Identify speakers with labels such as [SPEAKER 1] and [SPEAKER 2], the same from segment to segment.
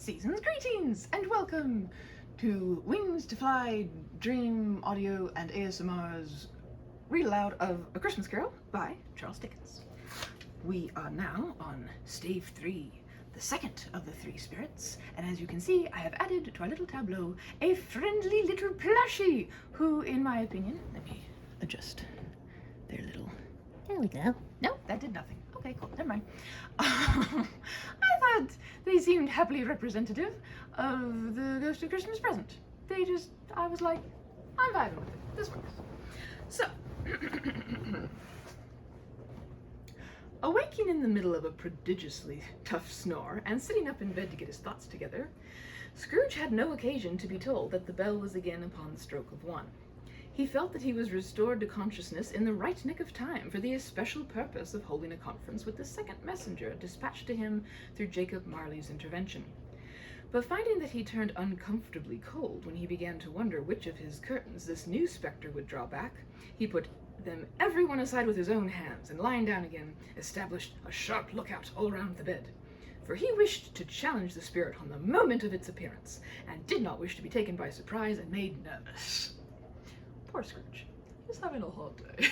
[SPEAKER 1] Season's greetings and welcome to Wings to Fly Dream Audio and ASMR's Read-aloud of A Christmas Carol by Charles Dickens. We are now on Stave 3, the second of the three spirits, and as you can see I have added to our little tableau a friendly little plushie who, in my opinion, let me adjust their little...
[SPEAKER 2] There we go.
[SPEAKER 1] No, that did nothing. Okay, cool, never mind. I thought they seemed happily representative of the Ghost of Christmas Present. I was like, I'm vibing with it. This works. So, awaking in the middle of a prodigiously tough snore and sitting up in bed to get his thoughts together, Scrooge had no occasion to be told that the bell was again upon the stroke of 1. He felt that he was restored to consciousness in the right nick of time for the especial purpose of holding a conference with the second messenger dispatched to him through Jacob Marley's intervention. But finding that he turned uncomfortably cold when he began to wonder which of his curtains this new spectre would draw back, he put them every one aside with his own hands, and lying down again, established a sharp lookout all round the bed. For he wished to challenge the spirit on the moment of its appearance, and did not wish to be taken by surprise and made nervous. Poor Scrooge. He's having a hard day.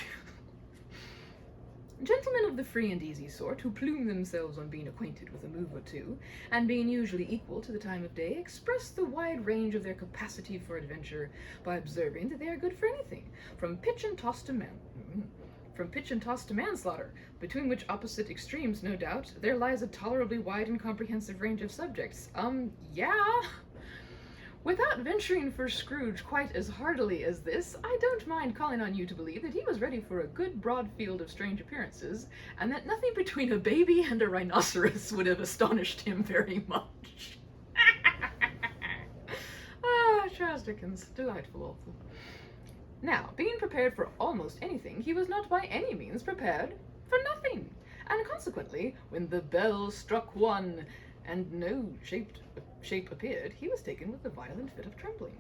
[SPEAKER 1] Gentlemen of the free and easy sort, who plume themselves on being acquainted with a move or two, and being usually equal to the time of day, express the wide range of their capacity for adventure by observing that they are good for anything, from pitch and toss to manslaughter, between which opposite extremes, no doubt, there lies a tolerably wide and comprehensive range of subjects. Yeah. Without venturing for Scrooge quite as heartily as this, I don't mind calling on you to believe that he was ready for a good broad field of strange appearances, and that nothing between a baby and a rhinoceros would have astonished him very much. Charles Dickens, delightful author. Now, being prepared for almost anything, he was not by any means prepared for nothing, and consequently, when the bell struck 1, and no shape appeared, he was taken with a violent fit of trembling.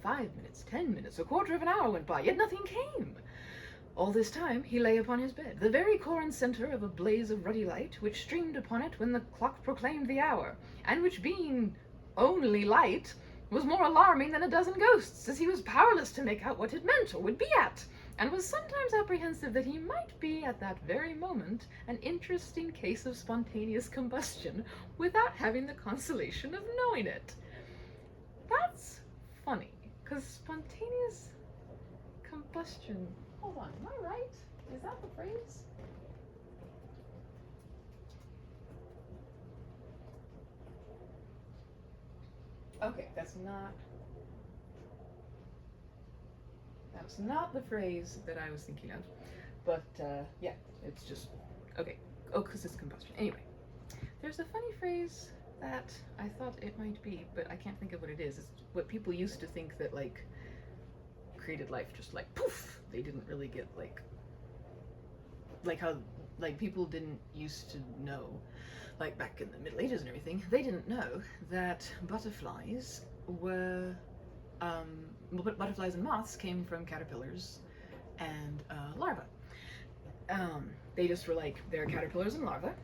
[SPEAKER 1] 5 minutes, 10 minutes, a quarter of an hour went by, yet nothing came. All this time he lay upon his bed, the very core and center of a blaze of ruddy light, which streamed upon it when the clock proclaimed the hour, and which, being only light, was more alarming than a dozen ghosts, as he was powerless to make out what it meant or would be at, and was sometimes apprehensive that he might be, at that very moment, an interesting case of spontaneous combustion, without having the consolation of knowing it. That's funny, because spontaneous combustion... Hold on, am I right? Is that the phrase? Okay, that's not the phrase that I was thinking of, but yeah, it's just, okay, oh, because it's combustion. Anyway, there's a funny phrase that I thought it might be, but I can't think of what it is. It's what people used to think that, like, created life, just like, poof, they didn't really get, like how, like, people didn't used to know, like back in the Middle Ages and everything, they didn't know that butterflies were, butterflies and moths came from caterpillars and larvae. They just were like, they're caterpillars and larvae,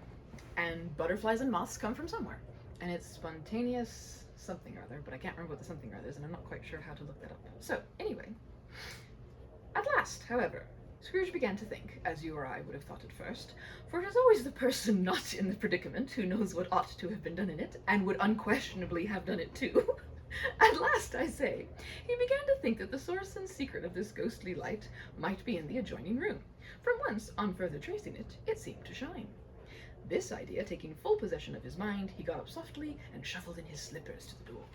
[SPEAKER 1] and butterflies and moths come from somewhere. And it's spontaneous something or other, but I can't remember what the something or other is, and I'm not quite sure how to look that up. So, anyway, at last, however, Scrooge began to think, as you or I would have thought at first, for it is always the person not in the predicament who knows what ought to have been done in it, and would unquestionably have done it too. At last, I say, he began to think that the source and secret of this ghostly light might be in the adjoining room, from whence, on further tracing it, it seemed to shine. This idea taking full possession of his mind, he got up softly and shuffled in his slippers to the door.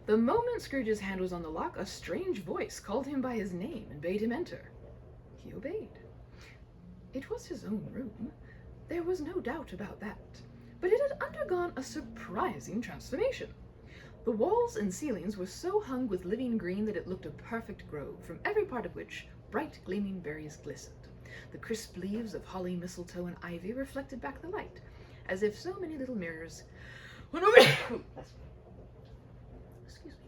[SPEAKER 1] The moment Scrooge's hand was on the lock, a strange voice called him by his name and bade him enter. He obeyed. It was his own room. There was no doubt about that. But it had undergone a surprising transformation. The walls and ceilings were so hung with living green that it looked a perfect grove, from every part of which bright gleaming berries glistened. The crisp leaves of holly, mistletoe, and ivy reflected back the light, as if so many little mirrors went over. Excuse me.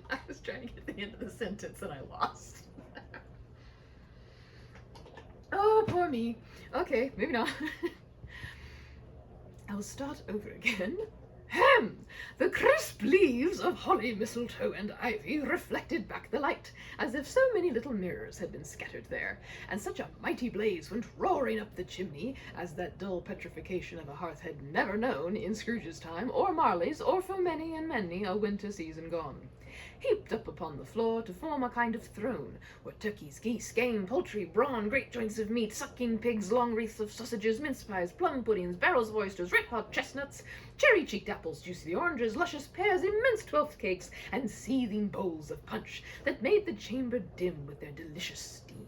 [SPEAKER 1] I was trying to get to the end of the sentence and I lost. Oh, poor me. Okay, maybe not. I'll start over again. Hem! The crisp leaves of holly, mistletoe, and ivy reflected back the light, as if so many little mirrors had been scattered there, and such a mighty blaze went roaring up the chimney as that dull petrification of a hearth had never known in Scrooge's time, or Marley's, or for many and many a winter season gone. Heaped up upon the floor to form a kind of throne, were turkeys, geese, game, poultry, brawn, great joints of meat, sucking pigs, long wreaths of sausages, mince pies, plum puddings, barrels of oysters, red-hot chestnuts, cherry-cheeked apples, juicy oranges, luscious pears, immense twelfth cakes, and seething bowls of punch that made the chamber dim with their delicious steam.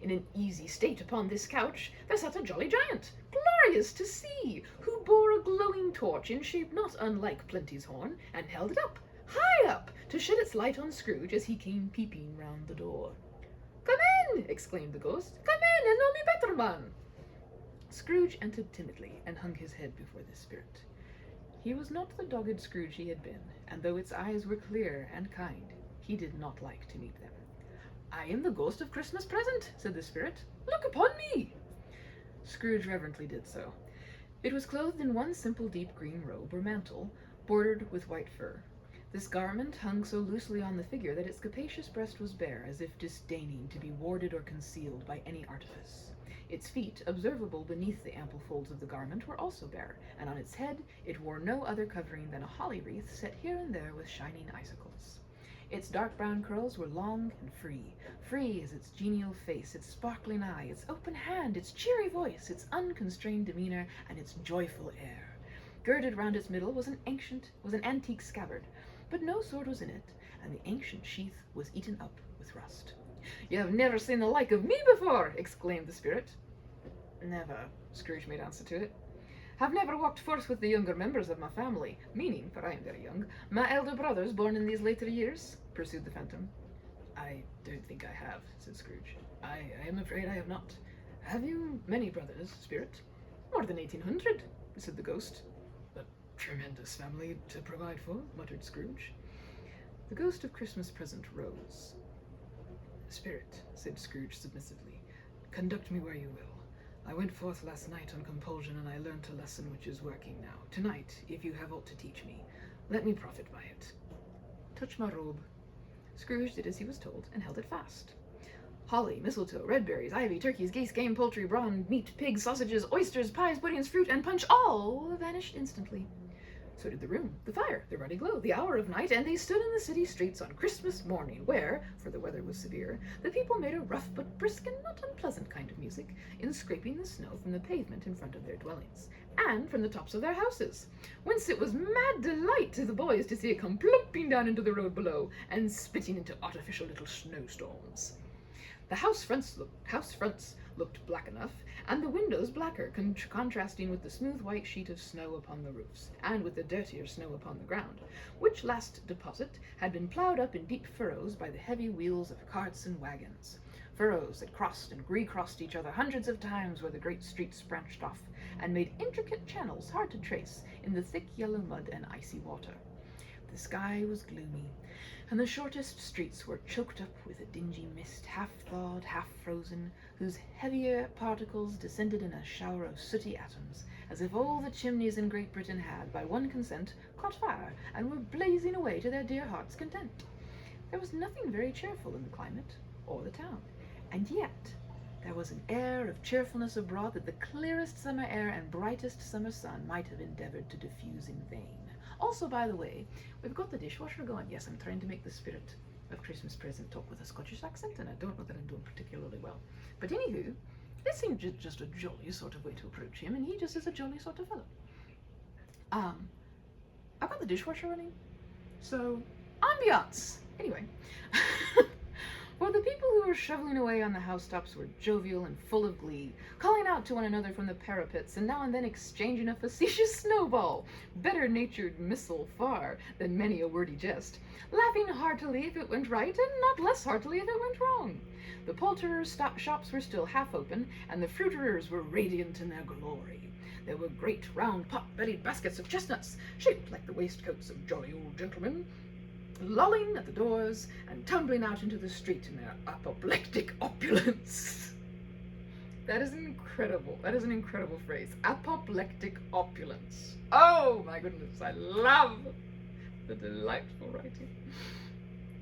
[SPEAKER 1] In an easy state upon this couch there sat a jolly giant, glorious to see, who bore a glowing torch in shape not unlike Plenty's horn, and held it up, high up, to shed its light on Scrooge as he came peeping round the door. "Come in!" exclaimed the ghost. "Come in, and know me better, man!" Scrooge entered timidly, and hung his head before the spirit. He was not the dogged Scrooge he had been, and though its eyes were clear and kind, he did not like to meet them. "I am the ghost of Christmas Present," said the spirit. "Look upon me!" Scrooge reverently did so. It was clothed in one simple deep green robe or mantle, bordered with white fur. This garment hung so loosely on the figure that its capacious breast was bare, as if disdaining to be warded or concealed by any artifice. Its feet, observable beneath the ample folds of the garment, were also bare, and on its head it wore no other covering than a holly wreath set here and there with shining icicles. Its dark brown curls were long and free as its genial face, its sparkling eye, its open hand, its cheery voice, its unconstrained demeanor, and its joyful air. Girded round its middle was an antique scabbard, but no sword was in it, and the ancient sheath was eaten up with rust. "You have never seen the like of me before!" exclaimed the spirit. "Never," Scrooge made answer to it. "Have never walked forth with the younger members of my family, meaning, for I am very young, my elder brothers born in these later years?" pursued the phantom. "I don't think I have," said Scrooge. I am afraid I have not. Have you many brothers, spirit?" "More than 1800, said the ghost. "A tremendous family to provide for," muttered Scrooge. The ghost of Christmas Present rose. "Spirit," said Scrooge submissively, "conduct me where you will. I went forth last night on compulsion, and I learnt a lesson which is working now. Tonight, if you have aught to teach me, let me profit by it." "Touch my robe." Scrooge did as he was told, and held it fast. Holly, mistletoe, red berries, ivy, turkeys, geese, game, poultry, brawn, meat, pigs, sausages, oysters, pies, puddings, fruit, and punch all vanished instantly. So did the room, the fire, the ruddy glow, the hour of night, and they stood in the city streets on Christmas morning, where, for the weather was severe, the people made a rough but brisk and not unpleasant kind of music in scraping the snow from the pavement in front of their dwellings, and from the tops of their houses, whence it was mad delight to the boys to see it come plumping down into the road below, and spitting into artificial little snowstorms. The house fronts looked black enough, and the windows blacker, contrasting with the smooth white sheet of snow upon the roofs, and with the dirtier snow upon the ground, which last deposit had been ploughed up in deep furrows by the heavy wheels of carts and wagons, furrows that crossed and recrossed each other hundreds of times where the great streets branched off, and made intricate channels hard to trace in the thick yellow mud and icy water. The sky was gloomy, and the shortest streets were choked up with a dingy mist, half-thawed, half-frozen, whose heavier particles descended in a shower of sooty atoms, as if all the chimneys in Great Britain had, by one consent, caught fire, and were blazing away to their dear hearts' content. There was nothing very cheerful in the climate, or the town, and yet there was an air of cheerfulness abroad that the clearest summer air and brightest summer sun might have endeavoured to diffuse in vain. Also, by the way, we've got the dishwasher going. Yes, I'm trying to make the spirit of Christmas Present talk with a Scottish accent, and I don't know that I'm doing particularly well. But anywho, this seemed just a jolly sort of way to approach him, and he just is a jolly sort of fellow. I've got the dishwasher running, so ambiance! Anyway, for the people who were shoveling away on the housetops were jovial and full of glee, calling out to one another from the parapets, and now and then exchanging a facetious snowball, better-natured missile far than many a wordy jest, laughing heartily if it went right, and not less heartily if it went wrong. The poulterers' shops were still half open, and the fruiterers were radiant in their glory. There were great round pot-bellied baskets of chestnuts, shaped like the waistcoats of jolly old gentlemen, lolling at the doors and tumbling out into the street in their apoplectic opulence. That is incredible. That is an incredible phrase. Apoplectic opulence. Oh my goodness, I love the delightful writing.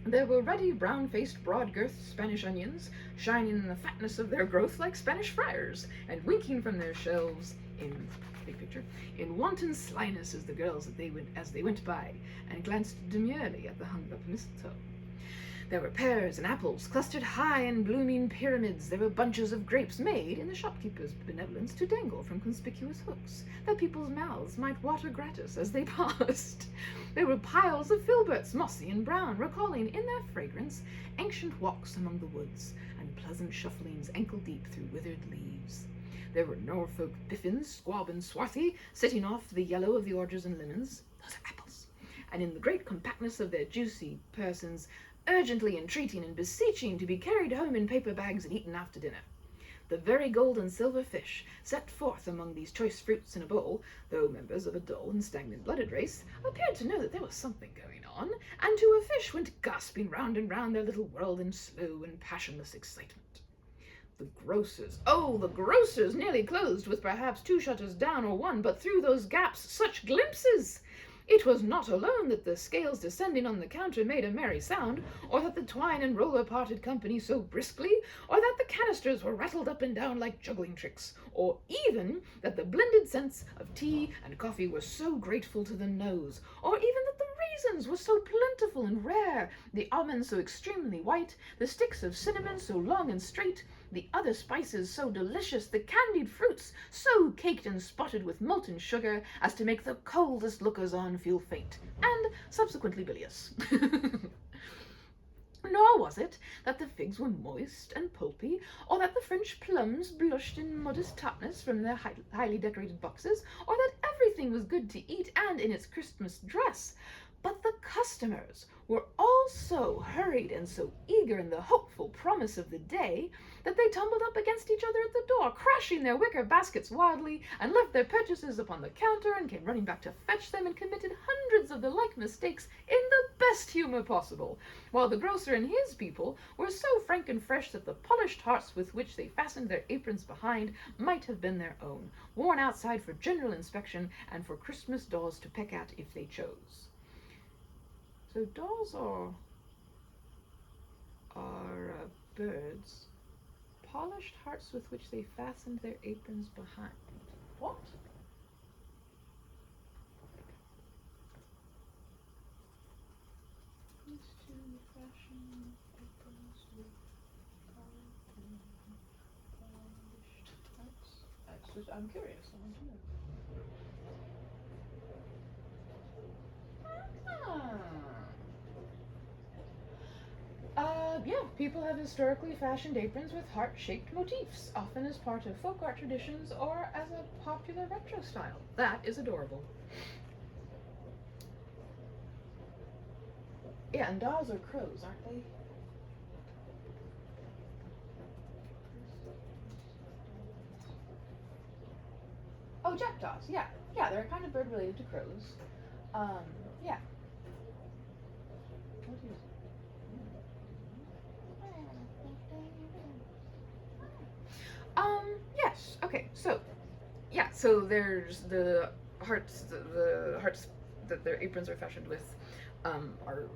[SPEAKER 1] There were ruddy, brown-faced, broad-girthed Spanish onions, shining in the fatness of their growth like Spanish friars, and winking from their shelves in big picture in wanton slyness as the girls as they went by, and glanced demurely at the hung-up mistletoe. There were pears and apples clustered high in blooming pyramids. There were bunches of grapes made, in the shopkeeper's benevolence, to dangle from conspicuous hooks, that people's mouths might water gratis as they passed. There were piles of filberts, mossy and brown, recalling in their fragrance ancient walks among the woods, and pleasant shufflings ankle-deep through withered leaves. There were Norfolk biffins, squab and swarthy, sitting off the yellow of the oranges and lemons. Those are apples. And in the great compactness of their juicy persons, urgently entreating and beseeching to be carried home in paper bags and eaten after dinner. The very gold and silver fish, set forth among these choice fruits in a bowl, though members of a dull and stagnant-blooded race, appeared to know that there was something going on, and to a fish went gasping round and round their little world in slow and passionless excitement. The grocers, nearly closed, with perhaps 2 shutters down or 1, but through those gaps such glimpses! It was not alone that the scales descending on the counter made a merry sound, or that the twine and roller parted company so briskly, or that the canisters were rattled up and down like juggling tricks, or even that the blended scents of tea and coffee were so grateful to the nose, or even that the raisins were so plentiful and rare, the almonds so extremely white, the sticks of cinnamon so long and straight, the other spices so delicious, the candied fruits so caked and spotted with molten sugar as to make the coldest lookers-on feel faint, and subsequently bilious. Nor was it that the figs were moist and pulpy, or that the French plums blushed in modest tartness from their highly decorated boxes, or that everything was good to eat and in its Christmas dress, but the customers were all so hurried and so eager in the hopeful promise of the day that they tumbled up against each other at the door, crashing their wicker baskets wildly, and left their purchases upon the counter, and came running back to fetch them, and committed hundreds of the like mistakes in the best humor possible, while the grocer and his people were so frank and fresh that the polished hearts with which they fastened their aprons behind might have been their own, worn outside for general inspection and for Christmas dolls to peck at if they chose. So dolls are birds, polished hearts with which they fastened their aprons behind. What? These two fashion aprons with polished hearts. I'm curious. I want to know. Yeah, people have historically fashioned aprons with heart-shaped motifs, often as part of folk art traditions or as a popular retro style. That is adorable. Yeah, and dolls are crows, aren't they? Oh, jackdaws, yeah. Yeah, they're a kind of bird related to crows. Yeah. What is it? Yes, okay, so, yeah, so there's the hearts that their aprons are fashioned with, are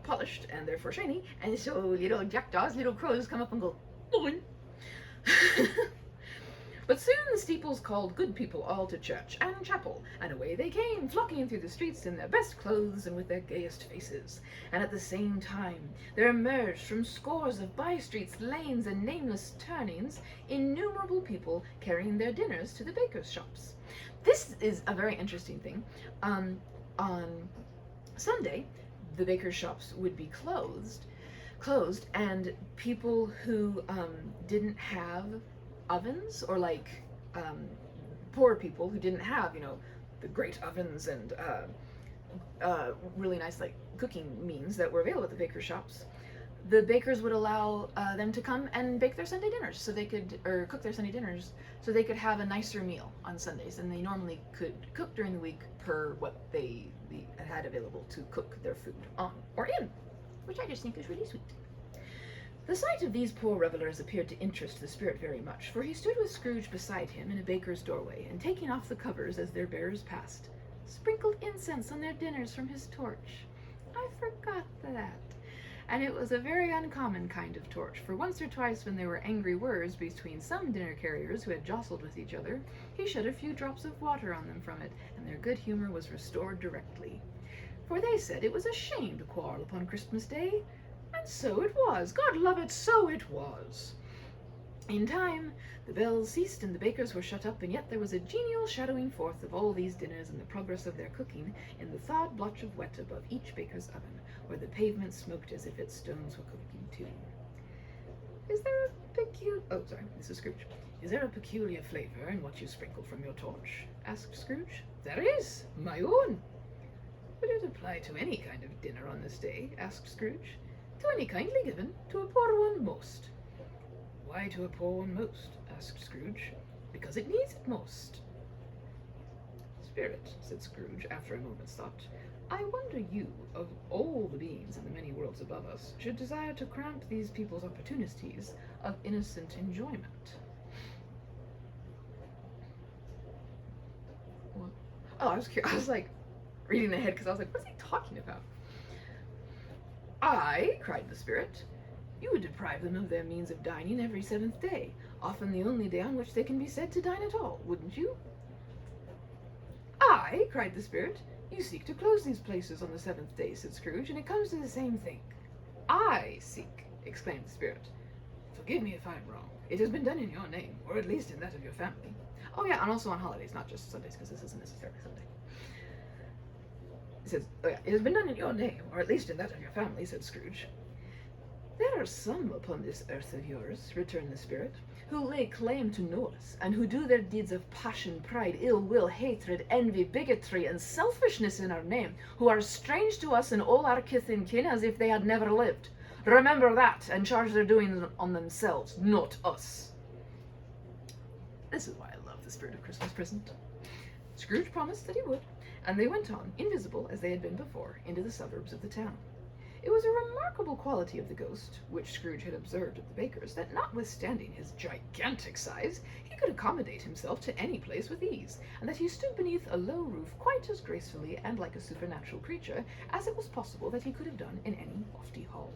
[SPEAKER 1] polished and therefore shiny, and so little jackdaws, little crows come up and go, "Owen." But soon the steeples called good people all to church and chapel, and away they came, flocking through the streets in their best clothes and with their gayest faces. And at the same time there emerged from scores of by-streets, lanes, and nameless turnings innumerable people carrying their dinners to the bakers' shops. This is a very interesting thing. On Sunday, the bakers' shops would be closed, and people who didn't have ovens, or like poor people who didn't have, the great ovens and really nice like cooking means that were available at the baker shops, the bakers would allow them to come and bake their Sunday dinners or cook their Sunday dinners so they could have a nicer meal on Sundays than they normally could cook during the week per what they had available to cook their food on or in, which I just think is really sweet. The sight of these poor revellers appeared to interest the spirit very much, for he stood with Scrooge beside him in a baker's doorway, and taking off the covers as their bearers passed, sprinkled incense on their dinners from his torch. I forgot that. And it was a very uncommon kind of torch, for once or twice when there were angry words between some dinner carriers who had jostled with each other, he shed a few drops of water on them from it, and their good humour was restored directly. For they said it was a shame to quarrel upon Christmas Day, and so it was. God love it, so it was. In time, the bells ceased and the bakers were shut up, and yet there was a genial shadowing forth of all these dinners and the progress of their cooking in the thawed blotch of wet above each baker's oven, where the pavement smoked as if its stones were cooking too. Is there this is Scrooge. Is there a peculiar flavour in what you sprinkle from your torch? Asked Scrooge. There is, my own. Would it apply to any kind of dinner on this day? Asked Scrooge. To any kindly given, to a poor one most. Why to a poor one most? Asked Scrooge. Because it needs it most. Spirit, said Scrooge after a moment's thought, I wonder you, of all the beings in the many worlds above us, should desire to cramp these people's opportunities of innocent enjoyment. What? Oh, I was curious. I was like reading ahead because I was like, what's he talking about? I, cried the spirit, you would deprive them of their means of dining every 7th day, often the only day on which they can be said to dine at all, wouldn't you? I, cried the spirit, you seek to close these places on the 7th day, said Scrooge, and it comes to the same thing. I seek, exclaimed the spirit. Forgive me if I'm wrong. It has been done in your name, or at least in that of your family. Oh yeah, and also on holidays, not just Sundays, because this isn't necessarily Sunday. It says, oh yeah, it has been done in your name, or at least in that of your family, said Scrooge. There are some upon this earth of yours, returned the spirit, who lay claim to know us, and who do their deeds of passion, pride, ill will, hatred, envy, bigotry, and selfishness in our name, who are strange to us and all our kith and kin as if they had never lived. Remember that, and charge their doings on themselves, not us. This is why I love the spirit of Christmas present. Scrooge promised that he would, and they went on, invisible as they had been before, into the suburbs of the town. It was a remarkable quality of the ghost, which Scrooge had observed at the baker's, that notwithstanding his gigantic size, he could accommodate himself to any place with ease, and that he stood beneath a low roof quite as gracefully and like a supernatural creature as it was possible that he could have done in any lofty hall.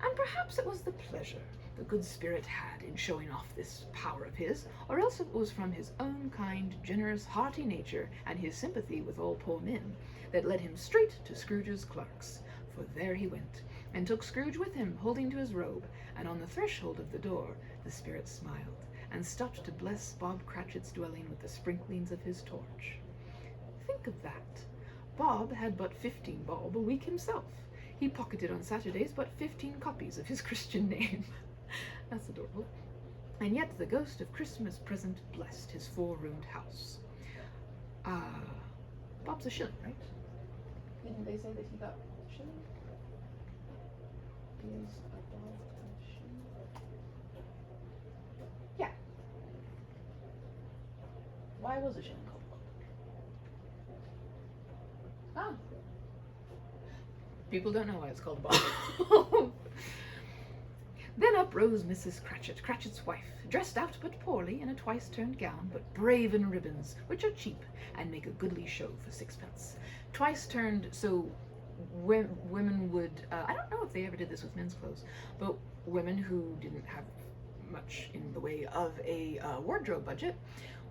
[SPEAKER 1] And perhaps it was the pleasure the good spirit had in showing off this power of his, or else it was from his own kind, generous, hearty nature, and his sympathy with all poor men, that led him straight to Scrooge's clerk's. For there he went, and took Scrooge with him, holding to his robe, and on the threshold of the door the spirit smiled, and stopped to bless Bob Cratchit's dwelling with the sprinklings of his torch. Think of that. Bob had but 15 bob a week himself. He pocketed on Saturdays but 15 copies of his Christian name. That's adorable. And yet the ghost of Christmas present blessed his 4-roomed house. Bob's a shilling, right? Didn't they say that he got a shilling? Is a Bob a shilling? Yeah. Why was a shilling called Bob? People don't know why it's called Bob. Then up rose Mrs. Cratchit, Cratchit's wife, dressed out but poorly in a twice-turned gown, but brave in ribbons, which are cheap, and make a goodly show for 6pence. Twice-turned, so women would, I don't know if they ever did this with men's clothes, but women who didn't have much in the way of a wardrobe budget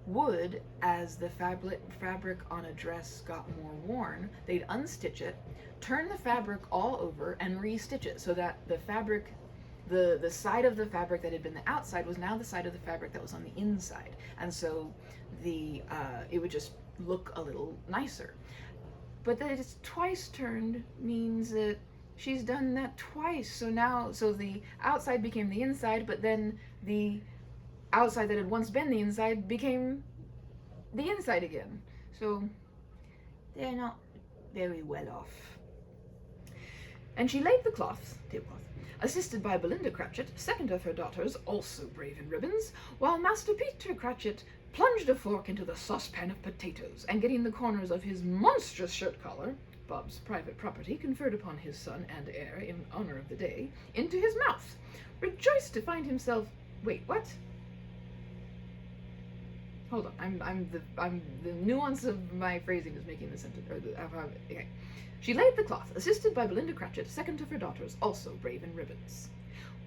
[SPEAKER 1] would, as the fabric on a dress got more worn, they'd unstitch it, turn the fabric all over, and re-stitch it, so that the fabric, the side of the fabric that had been the outside was now the side of the fabric that was on the inside, and so the it would just look a little nicer. But that it's twice turned means that she's done that twice, so the outside became the inside, but then the outside that had once been the inside became the inside again. So they're not very well off. And she laid the tablecloth, assisted by Belinda Cratchit, second of her daughters, also brave in ribbons, while Master Peter Cratchit plunged a fork into the saucepan of potatoes, and getting the corners of his monstrous shirt collar, Bob's private property conferred upon his son and heir in honor of the day, into his mouth, rejoiced to find himself... Wait, what? Hold on, the nuance of my phrasing is making the sentence, okay. She laid the cloth, assisted by Belinda Cratchit, second of her daughters, also brave in ribbons.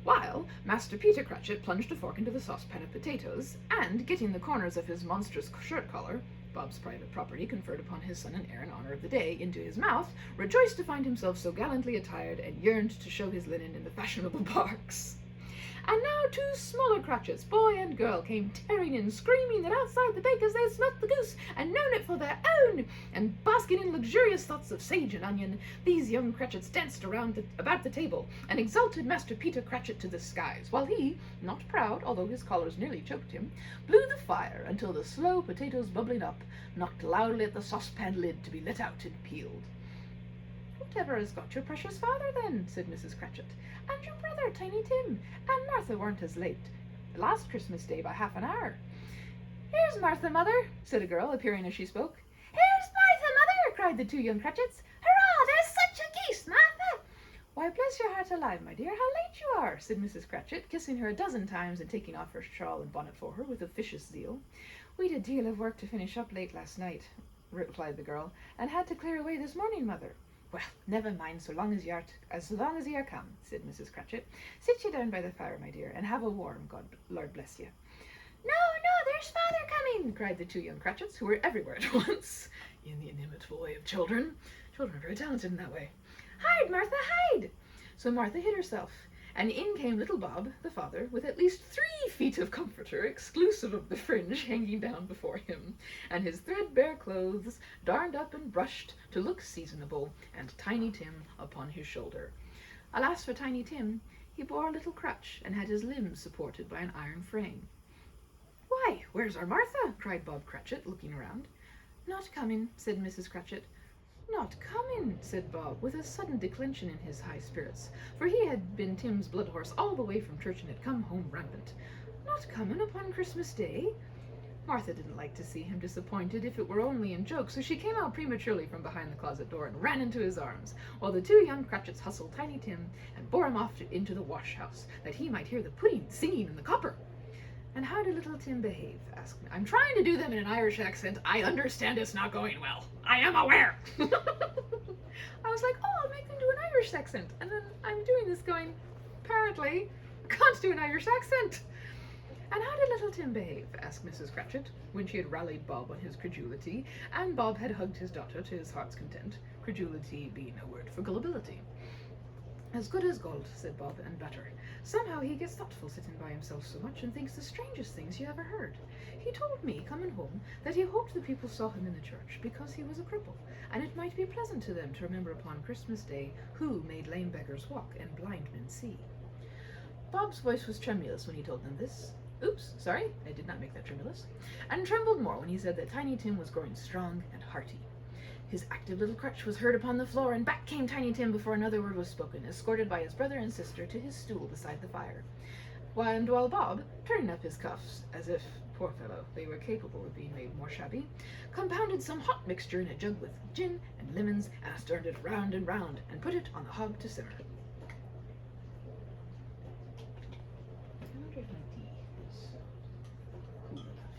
[SPEAKER 1] While Master Peter Cratchit plunged a fork into the saucepan of potatoes, and, getting the corners of his monstrous shirt collar, Bob's private property conferred upon his son and heir in honor of the day, into his mouth, rejoiced to find himself so gallantly attired, and yearned to show his linen in the fashionable parks. And now 2 smaller Cratchits, boy and girl, came tearing in, screaming that outside the bakers they had smelt the goose, and known it for their own, and basking in luxurious thoughts of sage and onion, these young Cratchits danced about the table, and exalted Master Peter Cratchit to the skies, while he, not proud, although his collars nearly choked him, blew the fire until the slow potatoes bubbling up knocked loudly at the saucepan lid to be let out and peeled. "Whatever has got your precious father, then?" said Mrs. Cratchit. "And your brother, Tiny Tim, and Martha weren't as late last Christmas Day by half an hour." "Here's Martha, mother," said a girl, appearing as she spoke. "Here's Martha, mother!" cried the 2 young Cratchits. "Hurrah, there's such a geese, Martha!" "Why, bless your heart alive, my dear, how late you are," said Mrs. Cratchit, kissing her a dozen times and taking off her shawl and bonnet for her with officious zeal. "We'd a deal of work to finish up late last night," replied the girl, "and had to clear away this morning, mother." "Well, never mind, so long as you are come," said Mrs. Cratchit. "Sit you down by the fire, my dear, and have a warm, Lord bless you." "No, there's father coming!" cried the 2 young Cratchits, who were everywhere at once, in the inimitable way of children. Children are very talented in that way. "Hide, Martha, hide!" So Martha hid herself, and in came little Bob, the father, with at least 3 feet of comforter, exclusive of the fringe, hanging down before him, and his threadbare clothes darned up and brushed to look seasonable, and Tiny Tim upon his shoulder. Alas for Tiny Tim, he bore a little crutch, and had his limbs supported by an iron frame. "Why, where's our Martha?" cried Bob Cratchit, looking around. "Not coming," said Mrs. Cratchit. "Not coming," said Bob, with a sudden declension in his high spirits, for he had been Tim's blood horse all the way from church and had come home rampant. "Not coming upon Christmas Day?" Martha didn't like to see him disappointed, if it were only in joke, so she came out prematurely from behind the closet door and ran into his arms, while the 2 young Cratchits hustled Tiny Tim and bore him off into the wash-house, that he might hear the pudding singing in the copper. "And how did little Tim behave?" asked me. I'm trying to do them in an Irish accent. I understand it's not going well. I am aware. I was like, oh, I'll make them do an Irish accent. And then I'm doing this going, apparently, I can't do an Irish accent. "And how did little Tim behave?" asked Mrs. Cratchit, when she had rallied Bob on his credulity, and Bob had hugged his daughter to his heart's content, credulity being a word for gullibility. "As good as gold," said Bob, "and better. Somehow he gets thoughtful sitting by himself so much, and thinks the strangest things you ever heard. He told me, coming home, that he hoped the people saw him in the church, because he was a cripple, and it might be pleasant to them to remember upon Christmas Day who made lame beggars walk and blind men see." Bob's voice was tremulous when he told them this. Oops, sorry, I did not make that tremulous. And trembled more when he said that Tiny Tim was growing strong and hearty. His active little crutch was heard upon the floor, and back came Tiny Tim before another word was spoken, escorted by his brother and sister to his stool beside the fire. While Bob, turning up his cuffs, as if, poor fellow, they were capable of being made more shabby, compounded some hot mixture in a jug with gin and lemons, and stirred it round and round, and put it on the hob to simmer. I wonder if my tea is cool enough.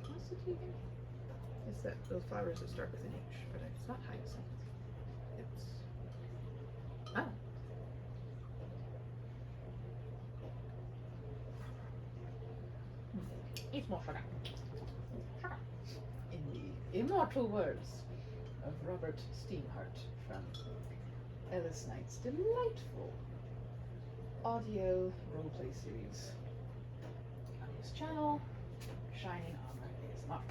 [SPEAKER 1] What's the tea again? It's that those flowers that start with an H, but it's not hyacinth. It's Eat more sugar. Sugar. In the immortal words of Robert Steenhart from Ellis Knight's delightful audio roleplay series on his channel, Shining Armor ASMR.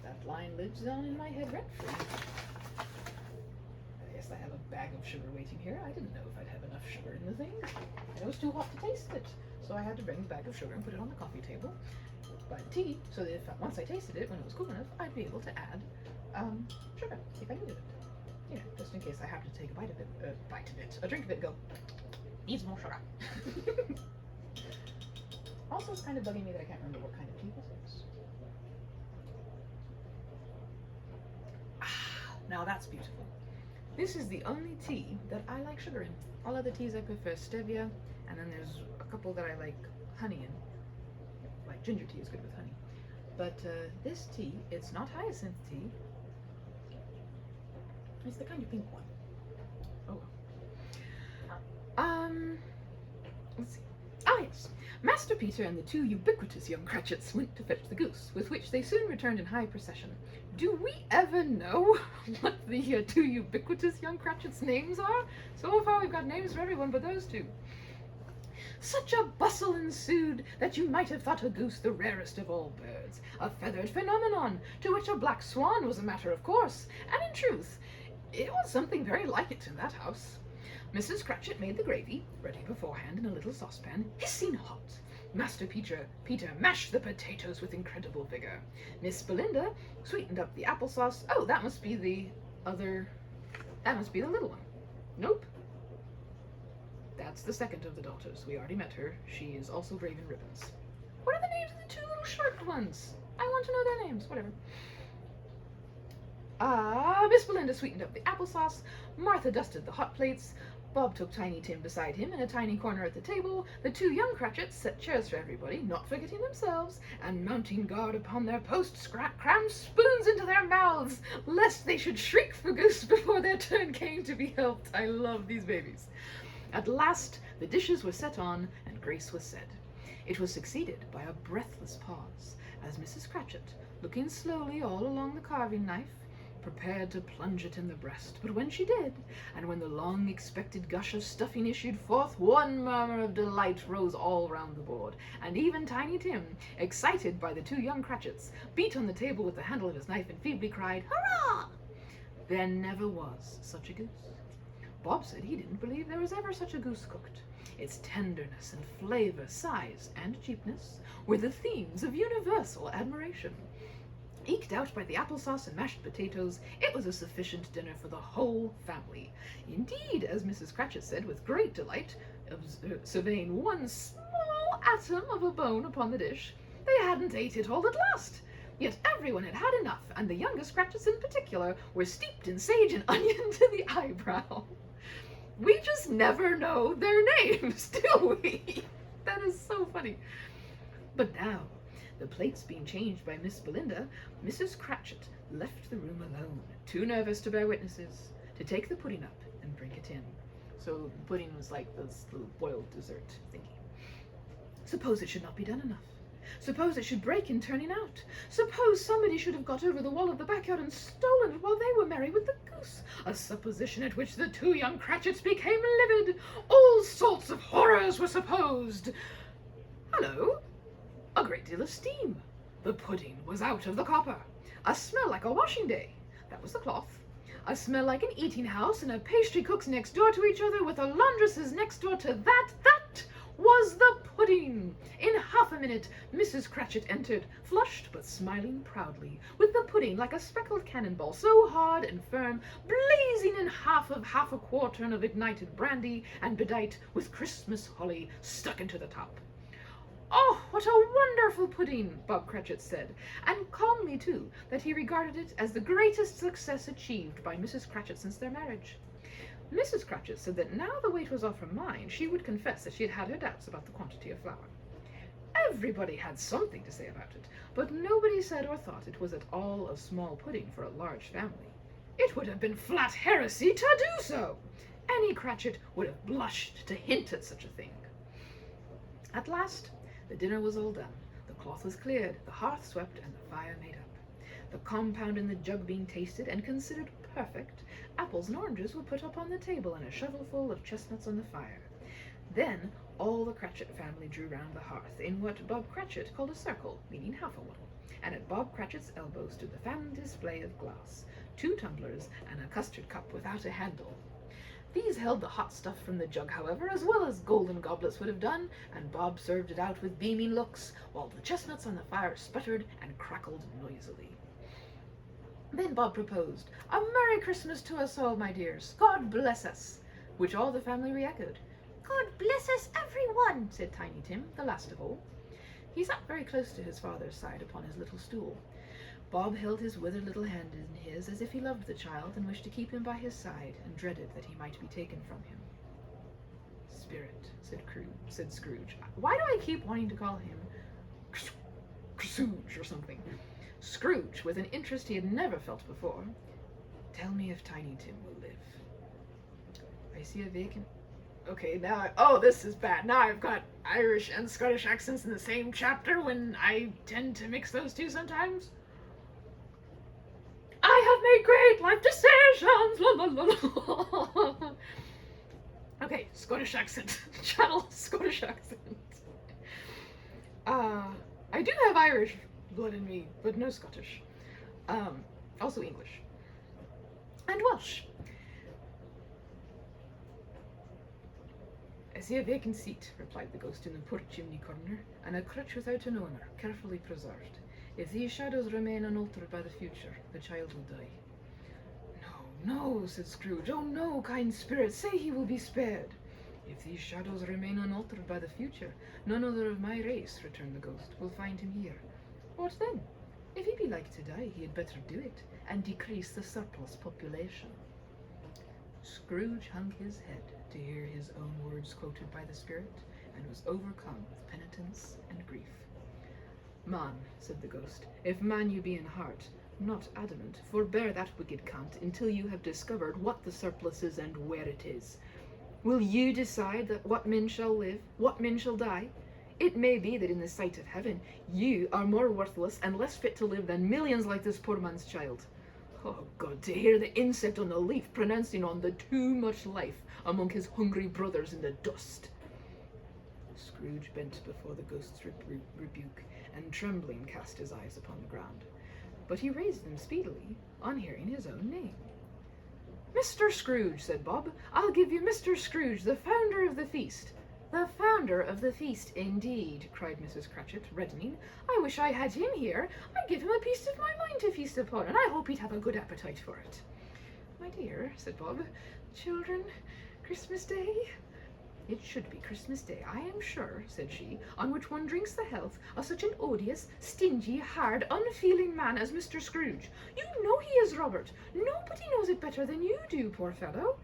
[SPEAKER 1] That line lives on in my head rent-free. Yes, I have a bag of sugar waiting here. I didn't know if I'd have enough sugar in the thing. And it was too hot to taste it. So I had to bring the bag of sugar and put it on the coffee table by the tea, so that if once I tasted it, when it was cool enough, I'd be able to add sugar if I needed it. You know, just in case I have to take a drink of it, and go, needs more sugar. Also, was kind of bugging me that I can't remember what kind of tea this is. Ah, now that's beautiful. This is the only tea that I like sugar in. All other teas I prefer stevia, and then there's a couple that I like honey in. Like ginger tea is good with honey. But this tea, it's not hyacinth tea. It's the kind of pink one. Oh well. Let's see. Ah yes. Master Peter and the two ubiquitous young Cratchits went to fetch the goose, with which they soon returned in high procession. Do we ever know what the two ubiquitous young Cratchits' names are? So far we've got names for everyone but those two. Such a bustle ensued that you might have thought a goose the rarest of all birds, a feathered phenomenon, to which a black swan was a matter of course, and in truth, it was something very like it in that house. Mrs. Cratchit made the gravy, ready beforehand in a little saucepan, hissing hot. Master Peter mashed the potatoes with incredible vigor. Miss Belinda sweetened up the applesauce. Oh, that must be the little one. Nope. That's the second of the daughters. We already met her. She is also brave in ribbons. What are the names of the two little short ones? I want to know their names. Whatever. Miss Belinda sweetened up the applesauce. Martha dusted the hot plates. Bob took Tiny Tim beside him in a tiny corner at the table. The two young Cratchits set chairs for everybody, not forgetting themselves, and mounting guard upon their posts, crammed spoons into their mouths, lest they should shriek for goose before their turn came to be helped. I love these babies. At last, the dishes were set on, and grace was said. It was succeeded by a breathless pause, as Mrs. Cratchit, looking slowly all along the carving knife, prepared to plunge it in the breast. But when she did, and when the long-expected gush of stuffing issued forth, one murmur of delight rose all round the board, and even Tiny Tim, excited by the two young Cratchits, beat on the table with the handle of his knife and feebly cried, "Hurrah!" There never was such a goose. Bob said he didn't believe there was ever such a goose cooked. Its tenderness and flavor, size and cheapness were the themes of universal admiration. Eked out by the applesauce and mashed potatoes, it was a sufficient dinner for the whole family. Indeed, as Mrs. Cratchit said with great delight, surveying one small atom of a bone upon the dish, they hadn't ate it all at last. Yet everyone had had enough, and the youngest Cratchits in particular were steeped in sage and onion to the eyebrow. We just never know their names, do we? That is so funny. But now, the plates being changed by Miss Belinda, Mrs. Cratchit left the room alone, too nervous to bear witnesses, to take the pudding up and bring it in. So the pudding was like this little boiled dessert thingy. Suppose it should not be done enough. Suppose it should break in turning out. Suppose somebody should have got over the wall of the backyard and stolen it while they were merry with the goose. A supposition at which the two young Cratchits became livid. All sorts of horrors were supposed. Hello! A great deal of steam. The pudding was out of the copper. A smell like a washing day. That was the cloth. A smell like an eating house and a pastry cook's next door to each other with a laundress's next door to that. That was the pudding. In half a minute, Mrs. Cratchit entered, flushed but smiling proudly, with the pudding like a speckled cannonball, so hard and firm, blazing in half a quartern of ignited brandy, and bedight with Christmas holly stuck into the top. "Oh, what a wonderful pudding," Bob Cratchit said, and calmly, too, that he regarded it as the greatest success achieved by Mrs. Cratchit since their marriage. Mrs. Cratchit said that now the weight was off her mind, she would confess that she had had her doubts about the quantity of flour. Everybody had something to say about it, but nobody said or thought it was at all a small pudding for a large family. It would have been flat heresy to do so. Any Cratchit would have blushed to hint at such a thing. At last, the dinner was all done. The cloth was cleared, the hearth swept, and the fire made up. The compound in the jug being tasted and considered perfect, apples and oranges were put up on the table and a shovelful of chestnuts on the fire. Then all the Cratchit family drew round the hearth in what Bob Cratchit called a circle, meaning half a waddle, and at Bob Cratchit's elbow stood the family display of glass, 2 tumblers and a custard cup without a handle. These held the hot stuff from the jug, however, as well as golden goblets would have done, and Bob served it out with beaming looks, while the chestnuts on the fire sputtered and crackled noisily. Then Bob proposed, "A Merry Christmas to us all, my dears. God bless us," which all the family re-echoed. "God bless us, everyone," said Tiny Tim, the last of all. He sat very close to his father's side upon his little stool. Bob held his withered little hand in his as if he loved the child and wished to keep him by his side and dreaded that he might be taken from him. Spirit, said Scrooge. Why do I keep wanting to call him Scrooge or something? Scrooge, with an interest he had never felt before. Tell me if Tiny Tim will live. I see a vacant... Okay, now oh, this is bad. Now I've got Irish and Scottish accents in the same chapter when I tend to mix those two sometimes. I have made great life decisions. La, la, la, la. Okay, Scottish accent. Channel Scottish accent. I do have Irish blood in me, but no Scottish. Also English. And Welsh. I see a vacant seat, replied the ghost in the poor chimney corner, and a crutch without an owner, carefully preserved. If these shadows remain unaltered by the future, the child will die. No, no, said Scrooge. Oh no, kind spirit, say he will be spared. If these shadows remain unaltered by the future, none other of my race, returned the ghost, will find him here. What then? If he be like to die, he had better do it, and decrease the surplus population. Scrooge hung his head to hear his own words quoted by the spirit, and was overcome with penitence and grief. Man, said the ghost, if man you be in heart, not adamant, forbear that wicked cant until you have discovered what the surplus is and where it is. Will you decide that what men shall live, what men shall die? It may be that in the sight of heaven you are more worthless and less fit to live than millions like this poor man's child. Oh God, to hear the insect on the leaf pronouncing on the too much life among his hungry brothers in the dust. Scrooge bent before the ghost's rebuke, and trembling cast his eyes upon the ground. But he raised them speedily, on hearing his own name. Mr. Scrooge, said Bob, I'll give you Mr. Scrooge, the founder of the feast. The founder of the feast, indeed, cried Mrs. Cratchit, reddening. I wish I had him here. I'd give him a piece of my mind to feast upon, and I hope he'd have a good appetite for it. My dear, said Bob, children, Christmas Day? It should be Christmas Day, I am sure, said she, on which one drinks the health of such an odious, stingy, hard, unfeeling man as Mr. Scrooge. You know he is, Robert. Nobody knows it better than you do, poor fellow.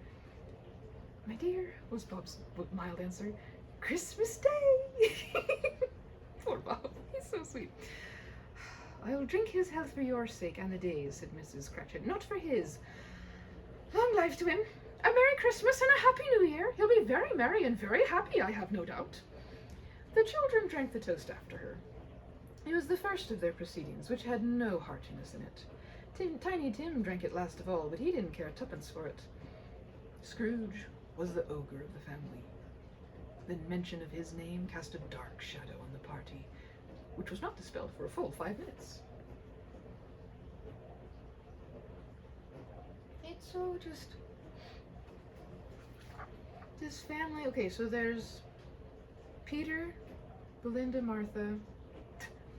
[SPEAKER 1] My dear, was Bob's mild answer, Christmas Day. Poor Bob, he's so sweet. I will drink his health for your sake and the day's, said Mrs. Cratchit, not for his. Long life to him. A Merry Christmas and a Happy New Year. He'll be very merry and very happy, I have no doubt. The children drank the toast after her. It was the first of their proceedings, which had no heartiness in it. Tiny Tim drank it last of all, but he didn't care twopence for it. Scrooge was the ogre of the family. The mention of his name cast a dark shadow on the party, which was not dispelled for a full 5 minutes. It's so just... this family... Okay, so there's Peter, Belinda, Martha,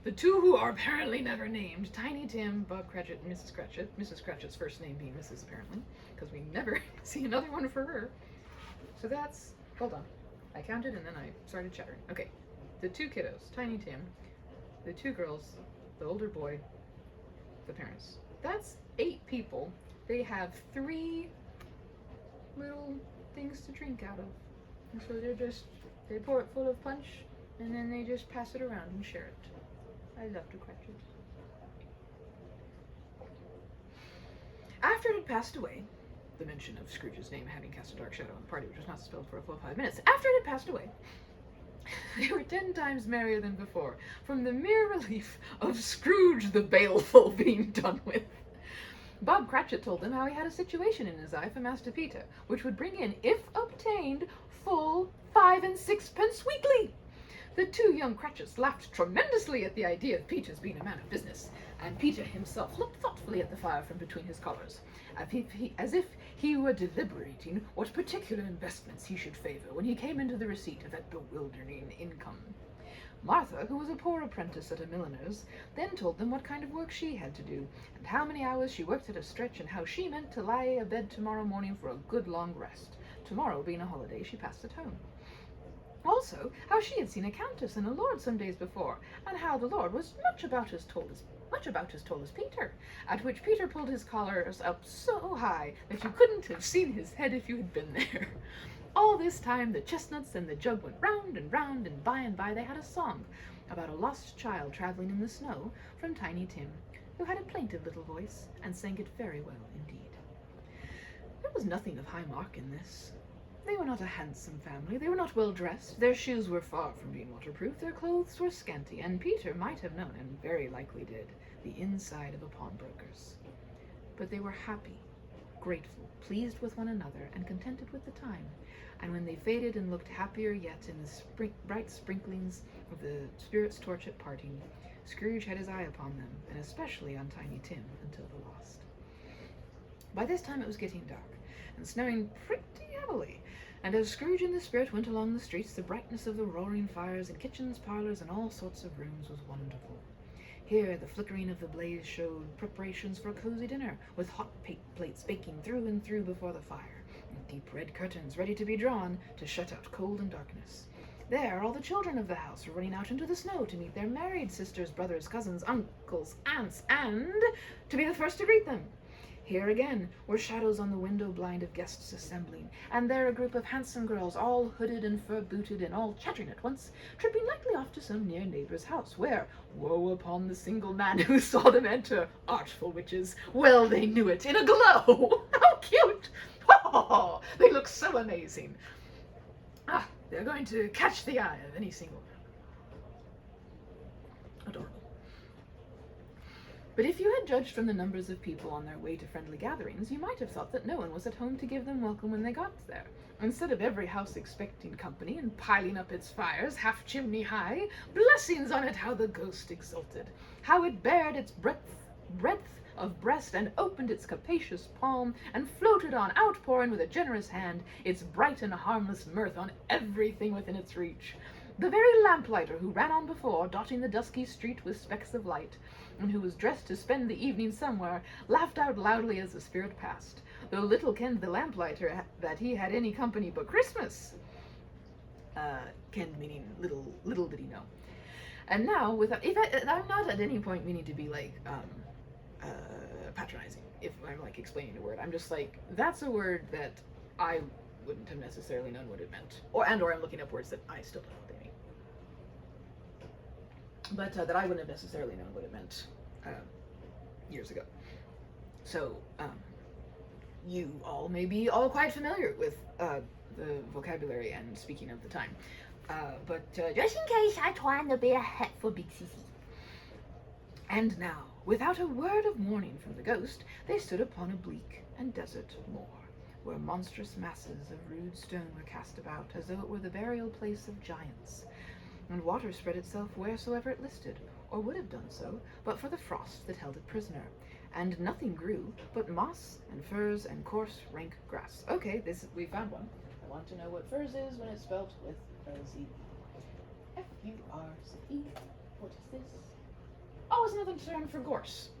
[SPEAKER 1] the two who are apparently never named, Tiny Tim, Bob Cratchit, and Mrs. Cratchit. Mrs. Cratchit's first name being Mrs. apparently, because we never see another one for her. So that's... hold on. I counted and then I started chattering. Okay, the two kiddos, Tiny Tim, the two girls, the older boy, the parents. That's 8 people. They have 3 little things to drink out of. And so they pour it full of punch, and then they just pass it around and share it. I love to Cratchit. After it had passed away, the mention of Scrooge's name having cast a dark shadow on the party, which was not spelled for a full 5 minutes, after it had passed away, they were 10 times merrier than before, from the mere relief of Scrooge the baleful being done with. Bob Cratchit told them how he had a situation in his eye for Master Peter, which would bring in, if obtained, full 5 and 6 pence weekly. The 2 young Cratchits laughed tremendously at the idea of Peter's being a man of business, and Peter himself looked thoughtfully at the fire from between his collars, as if he were deliberating what particular investments he should favour when he came into the receipt of that bewildering income. Martha, who was a poor apprentice at a milliner's, then told them what kind of work she had to do, and how many hours she worked at a stretch, and how she meant to lie abed tomorrow morning for a good long rest. Tomorrow being a holiday, she passed at home. Also, how she had seen a countess and a lord some days before, and how the lord was much about as tall as Peter, at which Peter pulled his collars up so high that you couldn't have seen his head if you had been there. All this time the chestnuts and the jug went round, and by they had a song about a lost child travelling in the snow from Tiny Tim, who had a plaintive little voice and sang it very well indeed. There was nothing of high mark in this. They were not a handsome family, they were not well dressed, their shoes were far from being waterproof, their clothes were scanty, and Peter might have known, and very likely did, the inside of a pawnbroker's. But they were happy, grateful, pleased with one another, and contented with the time, and when they faded and looked happier yet in the bright sprinklings of the spirit's torch at parting, Scrooge had his eye upon them, and especially on Tiny Tim, until the last. By this time it was getting dark, and snowing pretty heavily, and as Scrooge and the spirit went along the streets, the brightness of the roaring fires in kitchens, parlours, and all sorts of rooms was wonderful. Here the flickering of the blaze showed preparations for a cozy dinner, with hot plates baking through and through before the fire, and deep red curtains ready to be drawn to shut out cold and darkness. There all the children of the house were running out into the snow to meet their married sisters, brothers, cousins, uncles, aunts, and to be the first to greet them. Here again were shadows on the window blind of guests assembling, and there a group of handsome girls, all hooded and fur-booted, and all chattering at once, tripping lightly off to some near neighbour's house, where, woe upon the single man who saw them enter, artful witches, well they knew it, in a glow! How cute! Oh, they look so amazing! Ah, they're going to catch the eye of any single man. Adorable. But if you had judged from the numbers of people on their way to friendly gatherings, you might have thought that no one was at home to give them welcome when they got there. Instead of every house expecting company and piling up its fires half-chimney high, blessings on it, how the ghost exulted! How it bared its breadth of breast, and opened its capacious palm, and floated on, outpouring with a generous hand its bright and harmless mirth on everything within its reach. The very lamplighter who ran on before, dotting the dusky street with specks of light, and who was dressed to spend the evening somewhere, laughed out loudly as the spirit passed, though little kenned the lamplighter that he had any company but Christmas. Kenned meaning little did he know. And now, I'm not at any point meaning to be like patronizing if I'm like explaining a word. I'm just like, that's a word that I wouldn't have necessarily known what it meant, or I'm looking up words that I still don't know what they mean. But that I wouldn't have necessarily known what it meant years ago. So you all may be all quite familiar with the vocabulary and speaking of the time. But just in case, I try to be a hat for Big Sissy. And now, without a word of warning from the ghost, they stood upon a bleak and desert moor, where monstrous masses of rude stone were cast about, as though it were the burial place of giants, and water spread itself wheresoever it listed, or would have done so, but for the frost that held it prisoner, and nothing grew but moss and furze and coarse rank grass. Okay, we found one. I want to know what furze is when it's spelt with Z. F-U-R-Z-E. What is this? Oh, it's another term for gorse.